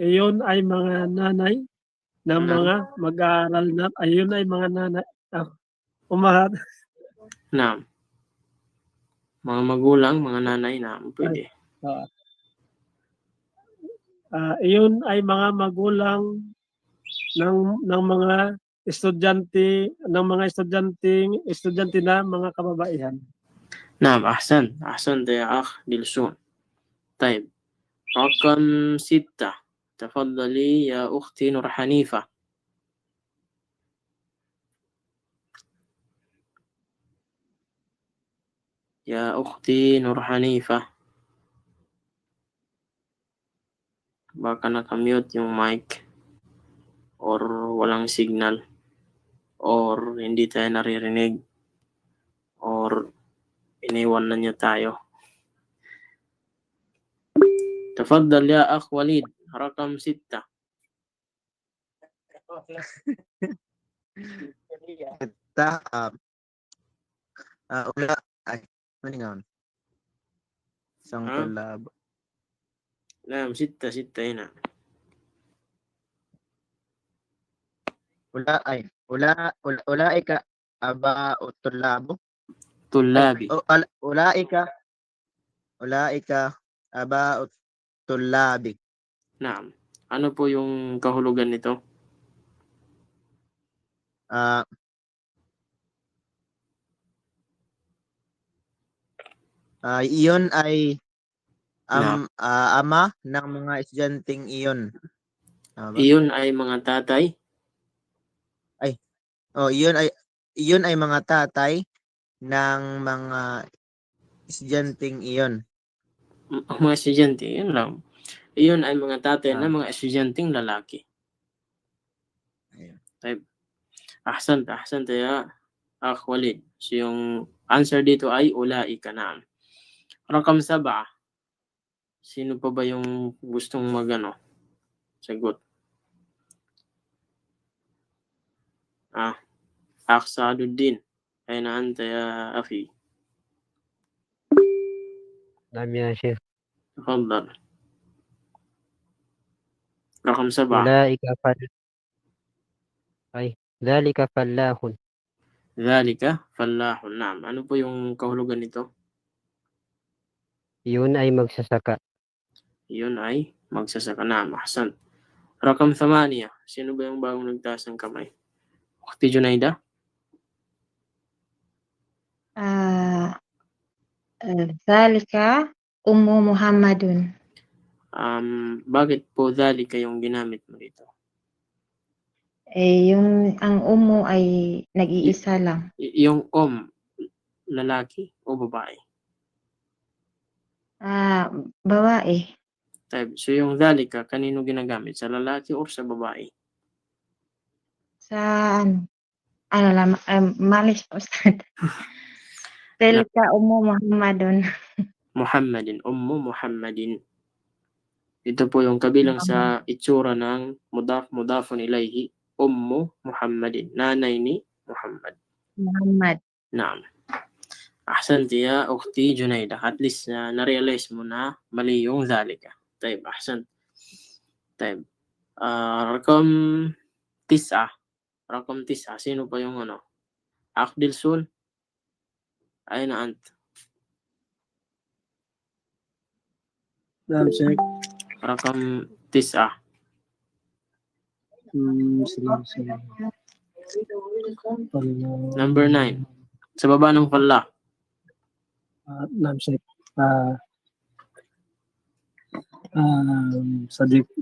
iyon ay mga nanay ng mga mag-aaral na ayun ay mga nanay umahat. Naam. Mga magulang, mga nanay na pwede. Iyon ay mga magulang ng mga estudyante na mga kababaihan. نعم أحسنت يا أخ دلسون. طيب رقم 6. تفضلي يا أختي نور حنيفة. يا أختي نور حنيفة. Baka nakamute yung mic or walang signal or hindi tayo naririnig or iniwan na niya tayo. تفضل يا أخ وليد رقم 6. Ula ay maningon. Isang tulab. نعم 6 هنا. Ulaika aba tulabo. طلابي. Ulaika aba tulabi. Naam. Ano po yung kahulugan nito? Iyon ay ama ng mga estudyanteng iyon. Iyon ay mga tatay. Iyon ay mga tatay ng mga estudyanteng iyon. Mga estudyante, yun lang. Iyon ay mga tatay ng mga estudyanteng lalaki. Ayun. Ahsan ya Akh Walid. So yung answer dito ay ulaika na. Rakam 7. Sino pa ba yung gustong sagot? Akh Saaduddin. Ayna anta ya akhi. نعم يا شيخ. تفضل. رقم 7. ذلك فلاح. ذلك فلاح. Naam. Ano po yung kahulugan nito? Yun ay magsasaka. yun ay magsasaka na. Ahsan. Rakam 8. Sino ba yung bagong nagtaas ng kamay? Ukhti Junaida? Zalika Ummu Muhammadun. Bakit po dhalika yung ginamit mo dito? Ang ummu ay nag-iisa lang. Yung lalaki o babae? Babae. So yung dhalika, kanino ginagamit? Sa lalaki o sa babae? Sa malis Ustad. Zalika Ummu Muhammadun. Muhammadin, Ummu Muhammadin. Ito po yung kabilang sa itsura ng mudafun ilayhi, Ummu Muhammadin, nanay ni Muhammad. Muhammad. Naam. Ahsanti ya ukhti Junaida. At least na-realize mo na mali yung dhalika. Taib, ahsan. Taib. Rakam 9. Rakam 9. Sino pa yung Akdil Sul? Ayun na ant. Naam, Sheikh. Rakam 9. Sige. Number 9. Sa baba ng pala. Naam, Sheikh. Sadika.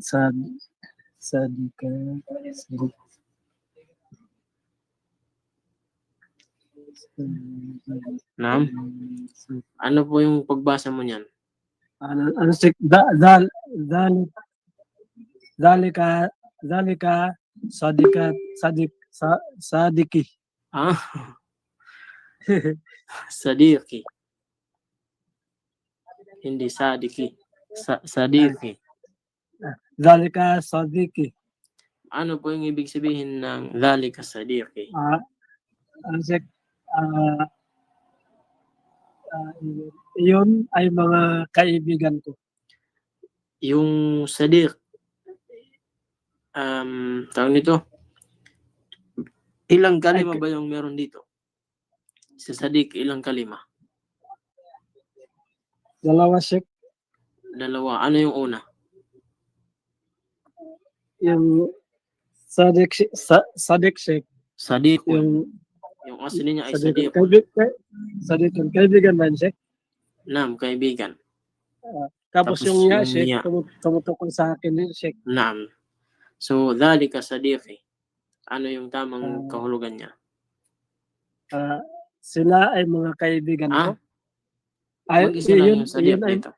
Naam. Ano po yung pagbasa mo niyan? Ano Sheikh? Zalika sadiki. Sadiqi. Hindi sadiki. Sadiqi. Zalika sadiki. Ano po yung ibig sabihin ng dhalika sadiqi? Ano Sheikh? Iyon ay mga kaibigan ko. Yung sadiq, tawag nito, ilang kalima ba yung meron dito? Sa sadiq, ilang kalima? Dalawa, Sheikh. Dalawa. Ano yung una? Yung Sadik Sheikh. Sadiqun. Yung asli niya ay sadiqun. Sadikun. Kaibigan ba yun, Sheikh? Naam, kaibigan. Tapos yung niya, Sheikh, niya. tumutukol sa akin din, Sheikh. Naam. So, dhalika sadiqi. Ano yung tamang kahulugan niya? Sila ay mga kaibigan ko. Mag-isa lang yung sadiq dito.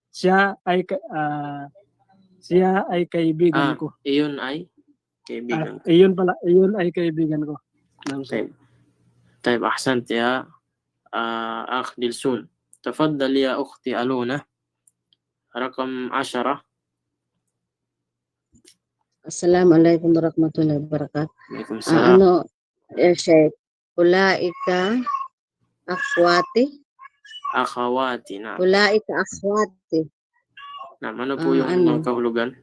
Siya ay kaibigan ko. Iyon ay kaibigan ko. Iyon ay kaibigan ko. طيب أحسنت يا أخ دلسون. تفضل يا أختي ألونا. رقم 10. Assalamualaikum warahmatullahi wabarakatuh. عليكم السلام. Sheikh, ulaika Akhawati. Naam. ulaika akhwati. Naam, ano po yung kahulugan?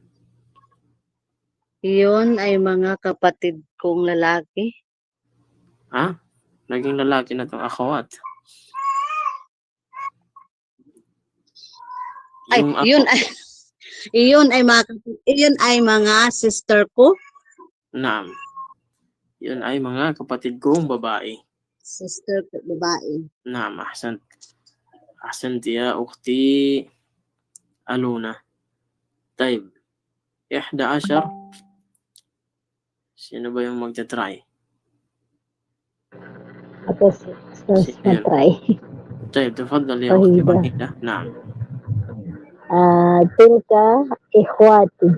Iyon ay mga kapatid kong lalaki. Naging lalaki na itong akhawat. Iyon ay mga sister ko. Naam. Yun ay mga kapatid kong babae. Sister ko, babae. Naam, ahsant. Ahsant ya ukhti Aluna. Taib. 11. Sino ba yung magta-try? Ako try. طيب تفضل يا أختي وحيدة. نعم. تلك إخواتي.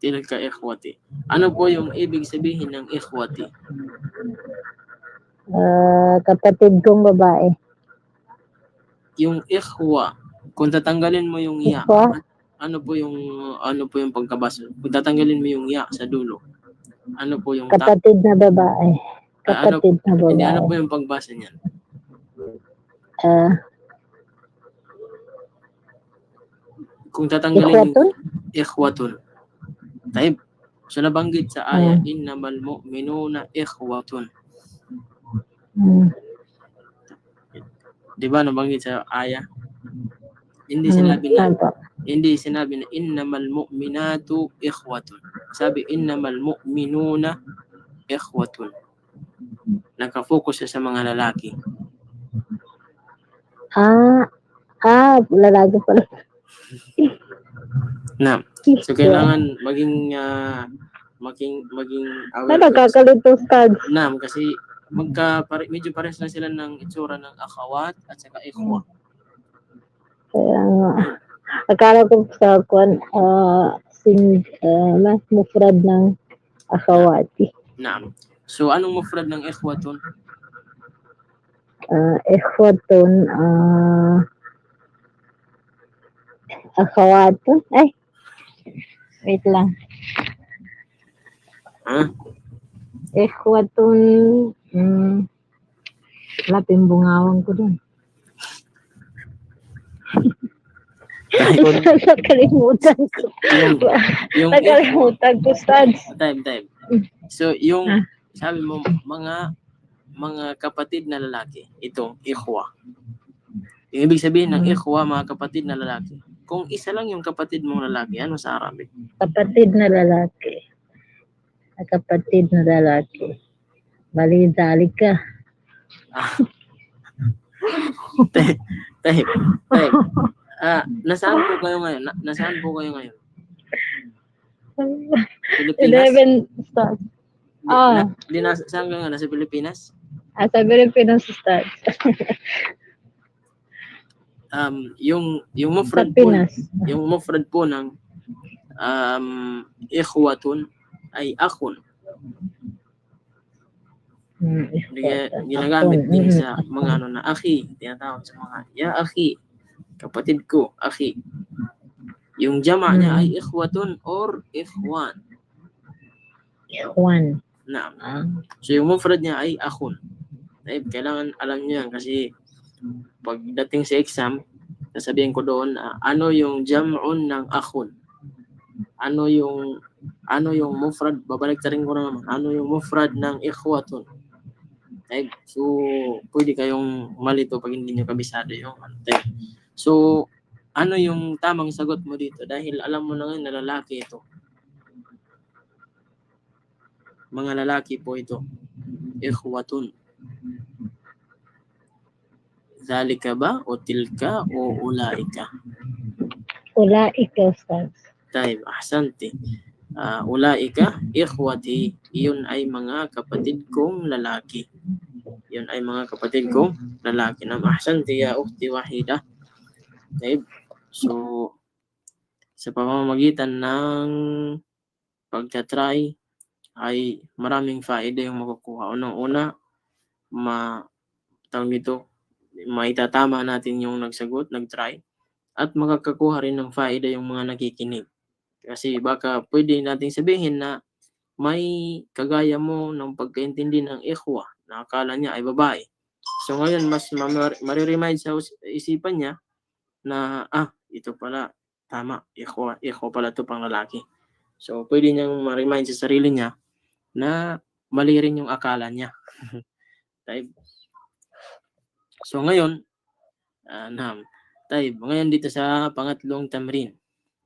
تلك إخوتي. Ano po yung ibig sabihin ng ikhwati? Kapatid kong babae. Yung ikhwa, kung tatanggalin mo yung ya, ano po yung pagkabasa? Kung tatanggalin mo yung ya sa dulo, ano po yung kapatid na babae? Hindi, ano po yung pagbasa niyan? Kung tatanggalin yung ikhwatun. Taib. So nabanggit sa aya, innamal mu'minuna ikhwatun. Di ba nabanggit sa aya? Hindi sinabi na Opo. hindi sinabi na innamal mu'minatu ikhwatun. Sabi innamal mu'minuna ikhwatun. Naka-focus siya sa mga lalaki. Lalaki pala. Na. So kailangan maging aware. Nakakalito, Ustad. Naam, kasi medyo pares lang sila ng itsura ng akhawat at saka ikhwa. Kaya nga. Akala ko sa mas mufrad ng akhawati. Naam. So anong mufrad ng ikhwatun? Ikhwatun, akhawatun. Wait lang. Ha? Ikhwatun, pimbungawang ko dun. Nakalimutan ko. Nakalimutan ko, Ustad. Time. So yung sabi mo mga kapatid na lalaki, itong ikhwa. Yung ibig sabihin ng ikhwa, mga kapatid na lalaki. Kung isa lang yung kapatid mong lalaki, ano sa Arabic? Kapatid na lalaki. Kapatid na lalaki. Bali, dalika. Tayo. Nasaan po kayo ngayon? Nasaan po kayo ngayon? Pilipinas? 11 stars. Saan ka nga? Nasa Pilipinas? Sa Pilipinas stars. Yung Sa Pinas. yung mufrad po ng ikhwatun ay akhun. Ginagamit din sa mga na akhi, tinatawag sa mga ya akhi, kapatid ko, akhi. Yung jama niya ay ikhwatun or ikhwan. Ikhwan. Naam. So yung mufrad niya ay akhun. Kailangan alam niyo yan kasi pagdating sa exam, sasabihin ko doon ano yung jam'un ng akhun. Ano yung mufrad, babaliktarin ko na naman. Ano yung mufrad ng ikhwatun? So pwede kayong malito pag hindi niyo kabisado yung So ano yung tamang sagot mo dito? Dahil alam mo na ngayon na lalaki ito. Mga lalaki po ito. Ikhwatun. Zalika ba o tilka o ulaika? Ulaika, Ustaz. Taib, ahsanti. Ulaika, ikhwati. Iyon ay mga kapatid kong lalaki. Iyon ay mga kapatid kong lalaki. Ahsanti ya ukhti wahida. Taib. So, sa pamamagitan ng pagtatry ay maraming faida yung makukuha. Unang-una, maitatama natin yung nagsagot, nagtry, at makakakuha rin ng faida yung mga nakikinig. Kasi baka pwede nating sabihin na may kagaya mo ng pagkaintindi ng ikhwa na akala niya ay babae. So ngayon, mas mariremind sa isipan niya na ito pala, tama, ikhwa pala ito pang lalaki. So pwede niyang ma-remind sa sarili niya na mali rin yung akala niya. So ngayon, ngayon dito sa pangatlong tamrin.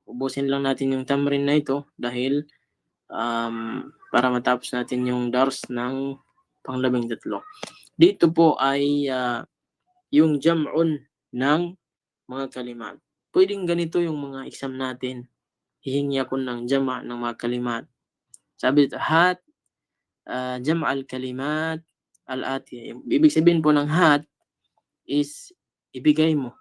Ubusin lang natin yung tamrin na ito dahil para matapos natin yung dars ng pang-13. Dito po ay yung jam'un ng mga kalimat. Pwedeng ganito yung mga exam natin. Hihingi ako ng jama ng mga kalimat. Sabi dito, hat jam' al-kalimat al-ati. Ibig sabihin po ng hat is ibigay mo.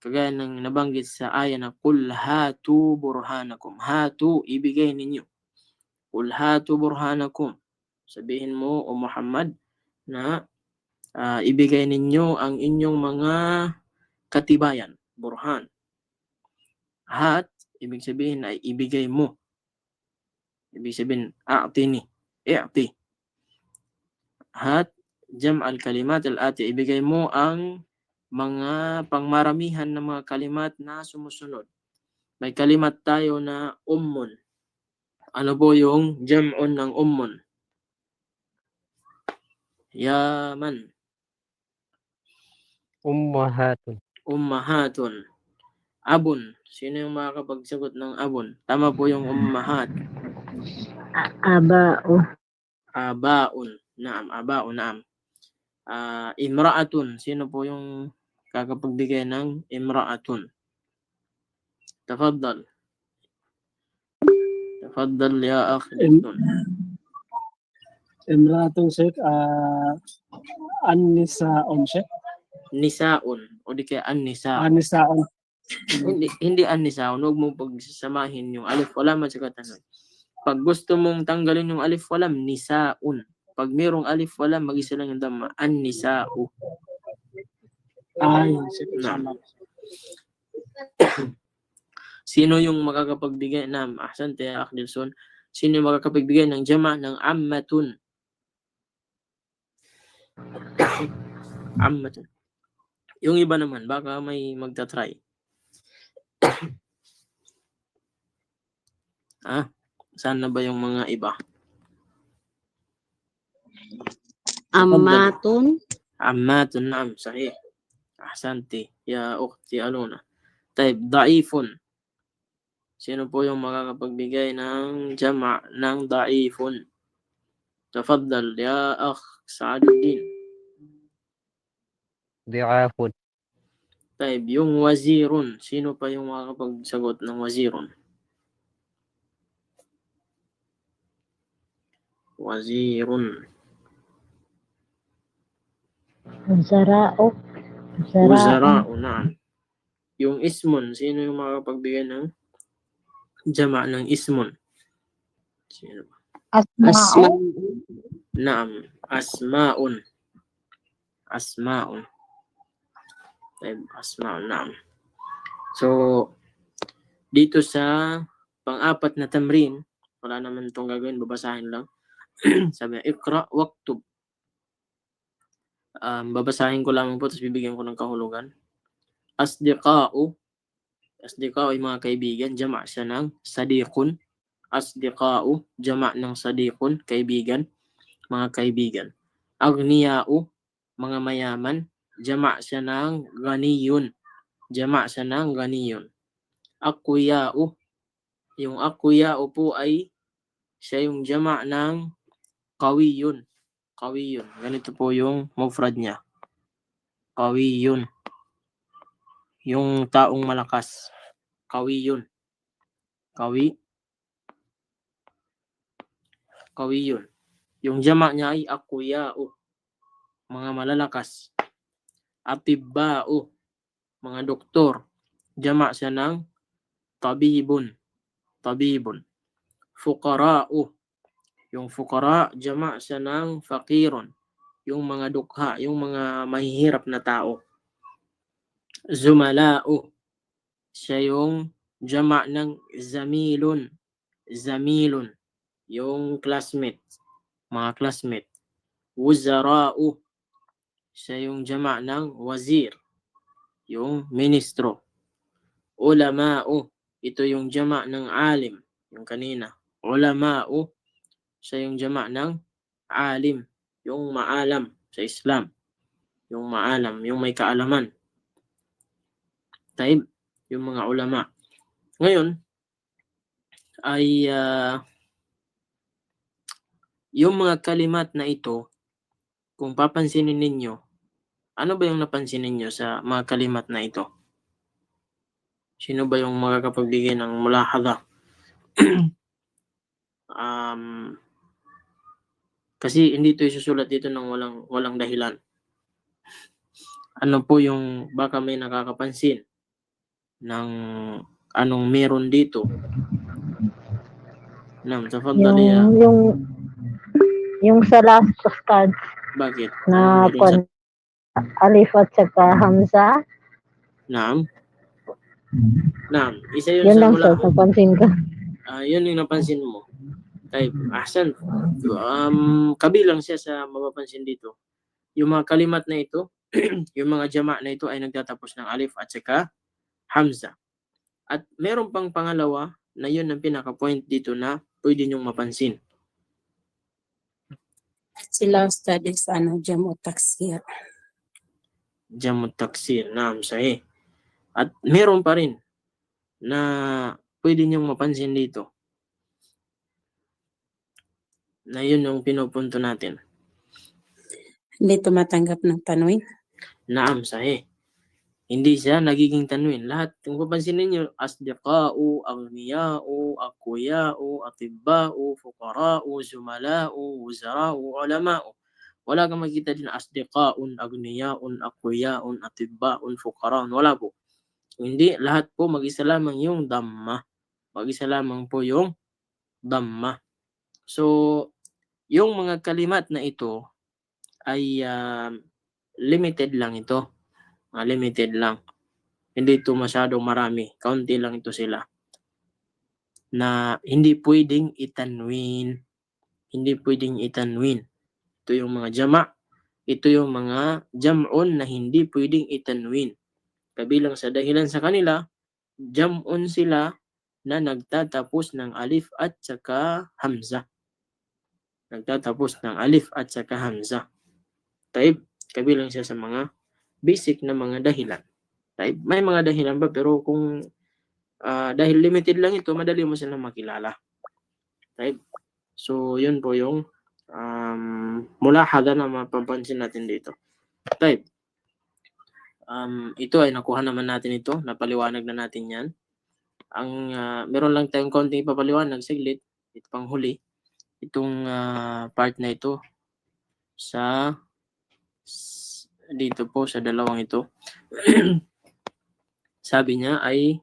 Kagaya ng nabanggit sa aya na qul hatu burhanakum. Hatu, ibigay ninyo. Qul hatu burhanakum. Sabihin mo, O Muhammad, na ibigay ninyo ang inyong mga katibayan. Burhan. Hat, ibig sabihin ay ibigay mo. Ibig sabihin, a'tini. I'ti. Hat, jam' al-kalimat al-ati. Ibigay mo ang mga pangmaramihan ng mga kalimat na sumusunod. May kalimat tayo na ummun. Ano po yung jam'un ng ummun? Yaman. Ummahatun. Ummahatun. Abun. Sino yung makakapagsagot ng abun? Tama po yung ummahat. Abao. Abaun. Naam. Abaun. Naam. Imra'atun. Sino po yung kakapagbigay ng imra'atun? Tafaddal. Tafaddal ya akhi. Imratong Sheikh, An-Nisaon Sheikh. Nisaun. O di kaya an-nisa. An-Nisaon. Hindi an-nisa, huwag mo pagsasamahin yung alif walam at saka tanwin. Pag gusto mong tanggalin yung alif walam, nisaun. Pag mayroong alif walam, mag-isa lang yung dhamma, an-nisau. Ay, Sheikh. Naam. Sino yung makakapagbigay ng ahsante ya Akhdilson? Sino yung makakapagbigay ng jama ng ammatun? Ammatun. Yung iba naman, baka may magta-try. Saan na ba yung mga iba? Ammatun. Ammatun, naam, sahih. Ahsanti, ya ukhti Aluna. Taib, da'ifun. Sino po yung makakapagbigay ng jama' ng da'ifun? Tafaddal, ya akh Sa'aduddin. Di'afun. Taib, yung wazirun. Sino pa yung makakapagsagot ng wazirun? Wazirun. Uzarao. Uzara'u, naam. Yung ismun, sino yung makakapagbigay ng jama' ng ismun? Sino ba? Asma. Naam, asma'un. Asma'un. Taib, asma'un, naam. So, dito sa pang-apat na tamrin, wala naman itong gagawin, babasahin lang. Sabi niya, ikra waktub. Babasahin ko lamang po, tapos bibigyan ko ng kahulugan. Asdiqa'u. Asdiqa'u ay mga kaibigan. Jama' siya ng sadiqun. Asdiqa'u. Jama' ng sadiqun. Kaibigan. Mga kaibigan. Agniya'u. Mga mayaman. Jama' siya ng ganiyun. Jama' siya ng ganiyun. Aqwiya'u. Yung aqwiya'u po ay siya yung jama' ng qawiyun. Qawiyun. Ganito po yung mufrad niya. Qawiyun. Yung taong malakas. Qawiyun. Qawiyun. Yung jama' niya ay aqwiya'u. Mga malalakas. Atibba'u. Mga doktor. Jama' siya ng tabibun. Tabibun. Fuqara'u. Yung fuqara, jama' siya ng faqirun. Yung mga dukha, yung mga mahihirap na tao. Zumala'u. Siya yung jama' ng zamilun. Zamilun. Yung classmate. Mga classmate. Wuzara'u. Siya yung jama' ng wazir. Yung ministro. Ulama'u. Ito yung jama' ng alim. Yung kanina. Ulama'u. Siya yung jama' ng alim. Yung maalam sa Islam. Yung maalam. Yung may kaalaman. Taib. Yung mga ulama. Ngayon, ay yung mga kalimat na ito, kung papansinin ninyo, ano ba yung napansin ninyo sa mga kalimat na ito? Sino ba yung makakapagbigay ng mulahadha? Kasi hindi ito isusulat dito ng walang dahilan. Ano po yung baka may nakakapansin ng anong meron dito? Naam, tafaddali ya. Yung sa last of cards Bakit? na Meron alif at saka hamza. Naam. Naam. Isa yun Yun sa lang mula. sa napansin ko. Yun yung napansin mo. Type. Ahsan. Kabilang siya sa mapapansin dito. Yung mga kalimat na ito, yung mga jama' na ito ay nagtatapos ng alif at saka hamza. At meron pang pangalawa na yun ang pinaka-point dito na pwede nyong mapansin. Sila studies jamu taksir. Jamu taksir. Naam, sahih. At meron pa rin na pwede niyong mapansin dito? Na yun yung pinupunto natin. Hindi tumatanggap ng tanwin. Naam, sahih. Hindi siya nagiging tanwin. Lahat, kung papansin ninyo, asdiqa'u, aghniya'u, aqwiya'u, atibba'u, fuqara'u, zumala'u, wuzara'u, ulama'u. Wala kang makita din asdiqa'un, aghniya'un, aqwiya'un, atibba'un, fuqara'un. Wala po. Hindi, lahat po mag-isa lamang yung dhamma. Mag-isa lamang po yung dhamma. So, yung mga kalimat na ito ay limited lang ito. Limited lang. Hindi ito masyadong marami. Kaunti lang ito sila. Na hindi pwedeng itanwin. Hindi pwedeng itanwin. Ito yung mga jama'. Ito yung mga jam'un na hindi pwedeng itanwin. Kabilang sa dahilan sa kanila, jam'un sila na nagtatapos ng alif at saka hamza. Nagtatapos ng alif at saka hamza. Taib, kabilang siya sa mga basic na mga dahilan. Taib, may mga dahilan ba, pero kung dahil limited lang ito, madali mo silang makilala. Taib. So, yun po yung mulahada na mapapansin natin dito. Taib. Ito ay nakuha naman natin ito, napaliwanag na natin yan. Meron lang tayong konting ipapaliwanag, saglit, ito pang huli. Itong part na ito sa dito po sa dalawang ito. Sabi niya ay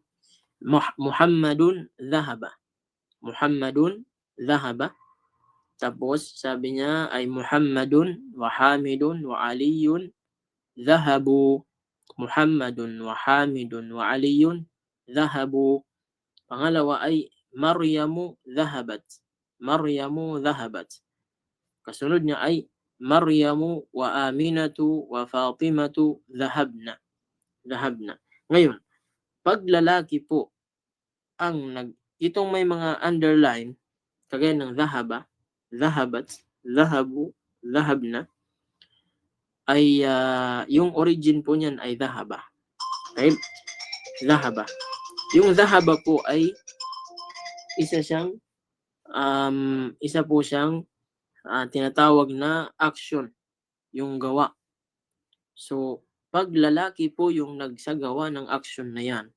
Muhammadun dhahaba. Muhammadun dhahaba. Tapos sabi niya ay Muhammadun wa Hamidun wa Aliyun dhahabu. Muhammadun wa Hamidun wa Aliyun dhahabu. Pangalawa ay Maryamu dhahabat. Maryamu dhahabat. Kasunod niya ay Maryamu wa Aminatu wa Fatimatu dhahabna. Dhahabna. Ngayon, pag lalaki po ang itong may mga underline, kagaya ng dhahaba, dhahabat, dhahabu, dhahabna, ay yung origin po niyan ay dhahaba. Okay? Dhahaba. Yung dhahaba po ay isa po siyang tinatawag na action, yung gawa. So, pag lalaki po yung nagsagawa ng action na yan,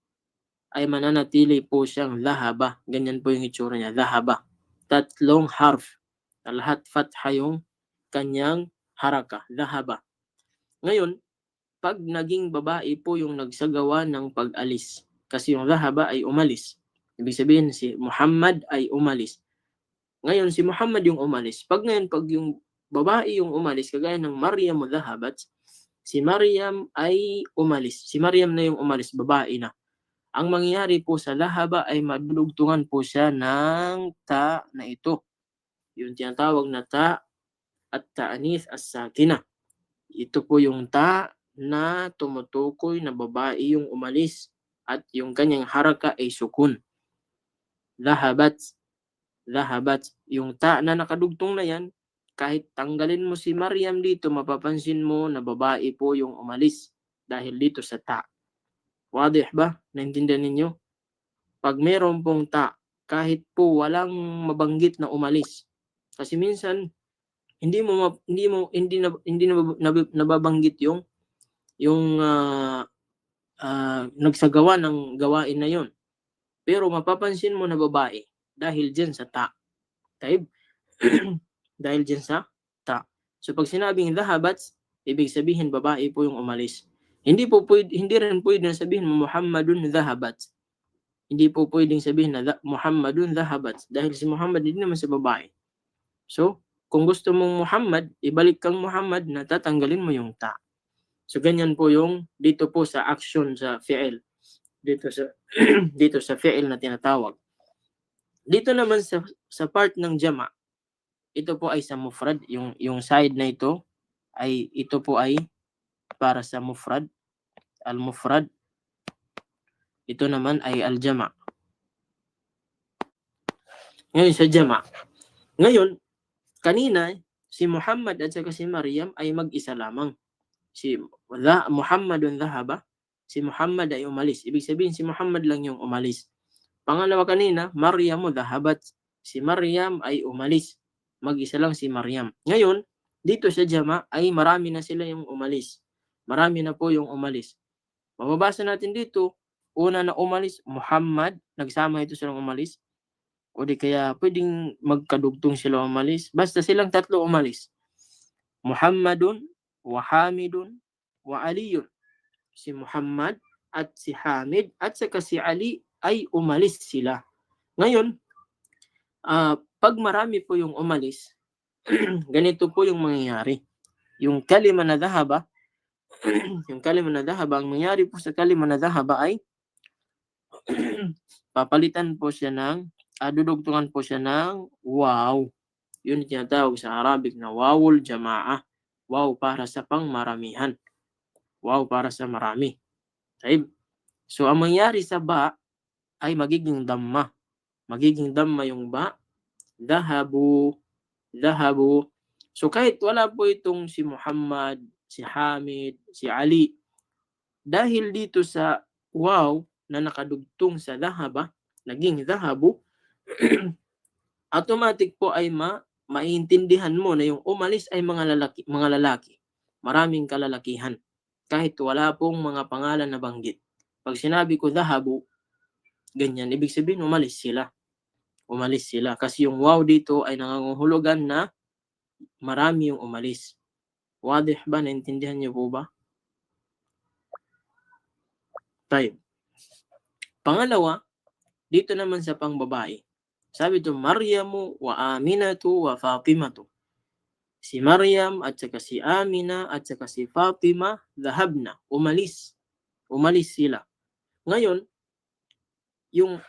ay mananatili po siyang dhahaba. Ganyan po yung itsura niya, dhahaba. Tatlong harf. Lahat fatha yung kanyang haraka, dhahaba. Ngayon, pag naging babae po yung nagsagawa ng pag-alis, kasi yung dhahaba ay umalis. Ibig sabihin si Muhammad ay umalis. Ngayon, si Muhammad yung umalis. Pag yung babae yung umalis, kagaya ng Maryam dhahabat, si Maryam ay umalis. Si Maryam na yung umalis, babae na. Ang mangyayari po sa dhahaba ay madudugtungan po siya ng ta na ito. Yung tinatawag na ta at ta'anis as-sakina. Ito po yung ta na tumutukoy na babae yung umalis at yung kanyang haraka ay sukun. Dhahabat. Dhahabat. Yung ta na nakadugtong na yan, kahit tanggalin mo si Maryam dito, mapapansin mo na babae po yung umalis dahil dito sa ta. Wadih ba? Naintindihan ninyo? Pag meron pong ta, kahit po walang mabanggit na umalis. Kasi minsan hindi nababanggit yung nagsagawa ng gawain na yon. Pero mapapansin mo na babae dahil diyan sa ta. Taib. Dahil diyan sa ta. So pag sinabing dhahabat, ibig sabihin babae po yung umalis. Hindi rin pwedeng sabihin Muhammadun dhahabat. Hindi po pwedeng sabihin na Muhammadun dhahabat dahil si Muhammad hindi naman si babae. So, kung gusto mong Muhammad, ibalik kang Muhammad na tatanggalin mo yung ta. So ganyan po yung dito po sa action sa fi'il. Dito sa fi'il na tinatawag. Dito naman sa part ng jama', ito po ay sa mufrad, yung side na ito po ay para sa mufrad, al-mufrad. Ito naman ay al-jama'. Ngayon sa jama'. Ngayon, kanina si Muhammad at saka si Maryam ay mag-isa lamang. Si Muhammadun dhahaba, si Muhammad ay umalis. Ibig sabihin, si Muhammad lang yung umalis. Pangalawa kanina, Maryamu dhahabat. Si Maryam ay umalis. Mag-isa lang si Maryam. Ngayon, dito sa jama ay marami na sila yung umalis. Marami na po yung umalis. Mababasa natin dito, una na umalis, Muhammad, nagsama ito silang umalis. O di kaya pwedeng magkadugtong sila umalis. Basta silang tatlo umalis. Muhammadun, wa Hamidun, wa Aliyun. Si Muhammad at si Hamid at saka si Ali ay umalis sila. Ngayon, pag marami po yung umalis, ganito po yung mangyayari. Yung kalima na dhahaba, yung kalima na dhahaba, ang mangyayari po sa kalima na dhahaba ay papalitan po siya ng, dudugtungan po siya ng waw. Yun tinatawag sa Arabic na wawul jamaah. Waw para sa pangmaramihan. Waw para sa marami. So, ang mangyayari sa ba ay magiging damma. Magiging damma yung ba. Dhahabu. Dhahabu. So, kahit wala po itong si Muhammad, si Hamid, si Ali, dahil dito sa waw na nakadugtong sa dhahaba, naging dhahabu, automatic po ay maiintindihan mo na yung umalis ay mga lalaki. Maraming kalalakihan. Kahit wala pong mga pangalan na banggit. Pag sinabi ko dhahabu, ganyan, ibig sabihin umalis sila. Umalis sila. Kasi yung waw dito ay nangangahulugan na marami yung umalis. Wadih ba? Naintindihan niyo po ba? Tayo. Pangalawa, dito naman sa pangbabae. Sabi ito, Maryamu wa Aminatu wa Fatimatu. Si Maryam at saka si Amina at saka si Fatima, dhahabna, umalis. Umalis sila. Ngayon, yung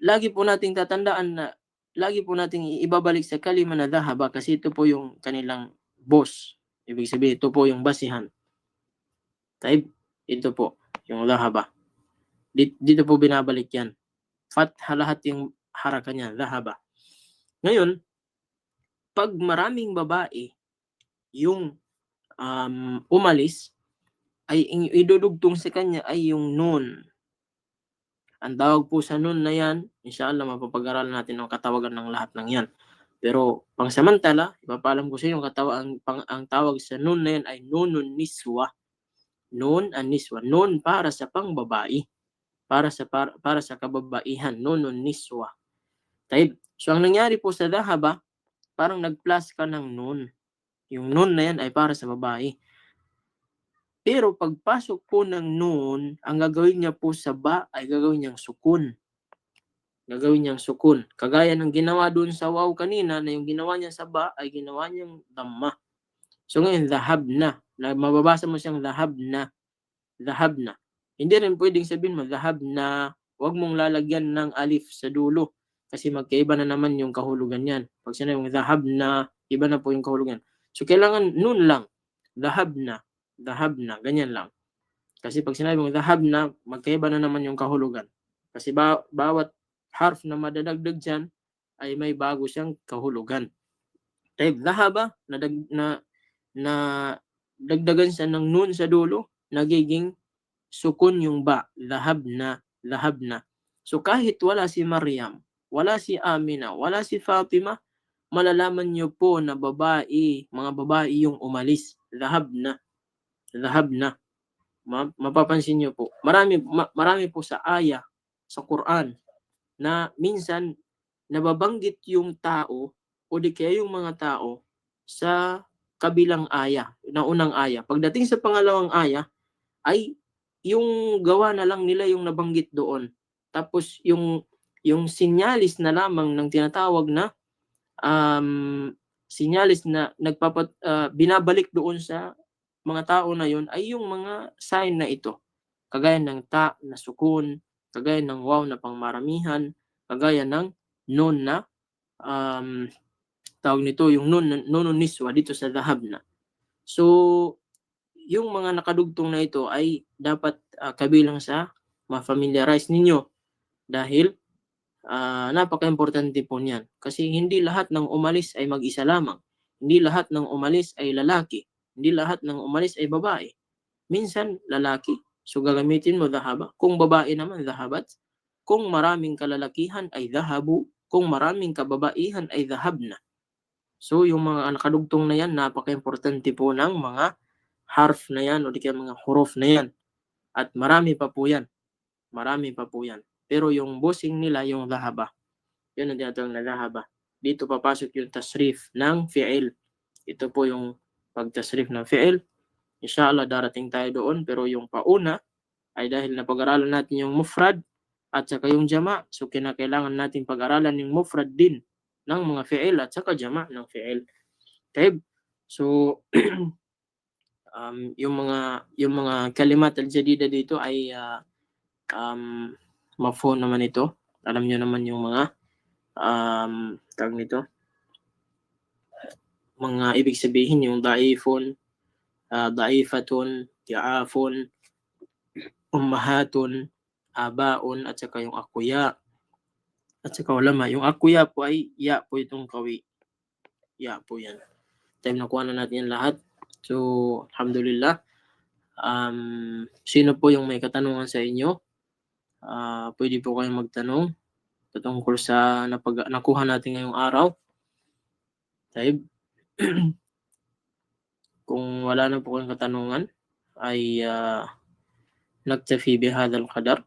lagi po nating tatandaan na, lagi po nating ibabalik sa kalima na dhahaba kasi ito po yung kanilang boss. Ibig sabihin, ito po yung basihan. Ito po, yung dhahaba. Dito po binabalik yan. Fatha lahat yung haraka niya, dhahaba. Ngayon, pag maraming babae yung umalis, ay idudugtong sa kanya ay yung nun. Ang tawag po sa nun na yan, inshallah mapapag-aralan natin ang katawagan ng lahat ng yan. Pero pangsamantala, ipapalam ko sa inyo ang tawag sa nun na yan ay nunun niswa. Nun an niswa. Nun para sa pangbabae. Para sa kababaihan. Nunun niswa. So ang nangyari po sa dhahaba, parang nag-plus ka ng nun. Yung nun na yan ay para sa babae. Pero pagpasok po ng nun, ang gagawin niya po sa ba ay gagawin niyang sukun. Gagawin niyang sukun. Kagaya ng ginawa doon sa waw kanina, na yung ginawa niya sa ba ay ginawa niyang damma. So ngayon, dhahabna. Mababasa mo siyang dhahabna. Dhahabna. Hindi rin pwedeng sabihin mo, dhahabna. Huwag mong lalagyan ng alif sa dulo. Kasi magkaiba na naman yung kahulugan yan. Pag sinabi mong dhahabna, iba na po yung kahulugan. So kailangan nun lang. Dhahabna. Dhahabna. Ganyan lang. Kasi pag sinabi mong dhahabna, magkaiba na naman yung kahulugan. Kasi bawat harf na madadagdag dyan ay may bago siyang kahulugan. Dhahaba, na dagdagan siya ng nun sa dulo, nagiging sukun yung ba. Dhahabna. Dhahabna. So kahit wala si Maryam, wala si Amina, wala si Fatima, malalaman niyo po na mga babae yung umalis. Dhahabna. Dhahabna. Mapapansin niyo po. Marami po sa aya sa Quran na minsan nababanggit yung tao o di kaya yung mga tao sa kabilang aya, na unang aya. Pagdating sa pangalawang aya ay yung gawa na lang nila yung nabanggit doon. Tapos yung sinyalis na lamang ng tinatawag na sinyalis na binabalik doon sa mga tao na yun ay yung mga sign na ito. Kagaya ng ta na sukun, kagaya ng waw na pangmaramihan, kagaya ng nun na tawag nito yung nun niswa dito sa dhahabna. So yung mga nakadugtong na ito ay dapat kabilang sa ma-familiarize ninyo dahil napaka-importante po niyan. Kasi hindi lahat ng umalis ay mag-isa lamang. Hindi lahat ng umalis ay lalaki. Hindi lahat ng umalis ay babae. Minsan lalaki, So gagamitin mo dhahaba. Kung babae naman, dhahabat. Kung maraming kalalakihan ay dhahabu. Kung maraming kababaihan ay dhahabna. So yung mga nakadugtong na yan, napaka-importante po ng mga harf na yan o di kaya mga huruf na yan. At marami pa po yan. Marami pa po yan. Pero yung bossing nila, yung dhahaba. Yun ang tinatawag na dhahaba. Dito papasok yung tasrif ng fi'il. Ito po yung pagtasrif ng fi'il. Inshallah darating tayo doon. Pero yung pauna ay dahil napag-aralan natin yung mufrad at saka yung jama. So kinakailangan natin pag-aralan yung mufrad din ng mga fi'il at saka jama ng fi'il. Okay? So yung mga kalimat al-jadida dito ay mafhum naman ito. Alam niyo naman yung mga tawag nito, mga ibig sabihin yung daifun, daifatun, ti'afun, ummahatun, abaun, at saka yung akuya, at saka ulama. Yung akuya po ay ya po itong kawi. Ya po yan. Time nakuha na natin yan lahat. So, alhamdulillah. Sino po yung may katanungan sa inyo? Pwede po kayong magtanong patungkol sa nakuha natin ngayong araw. Taib. Kung wala na po kayong katanungan, ay nagtafi bihadal qadar.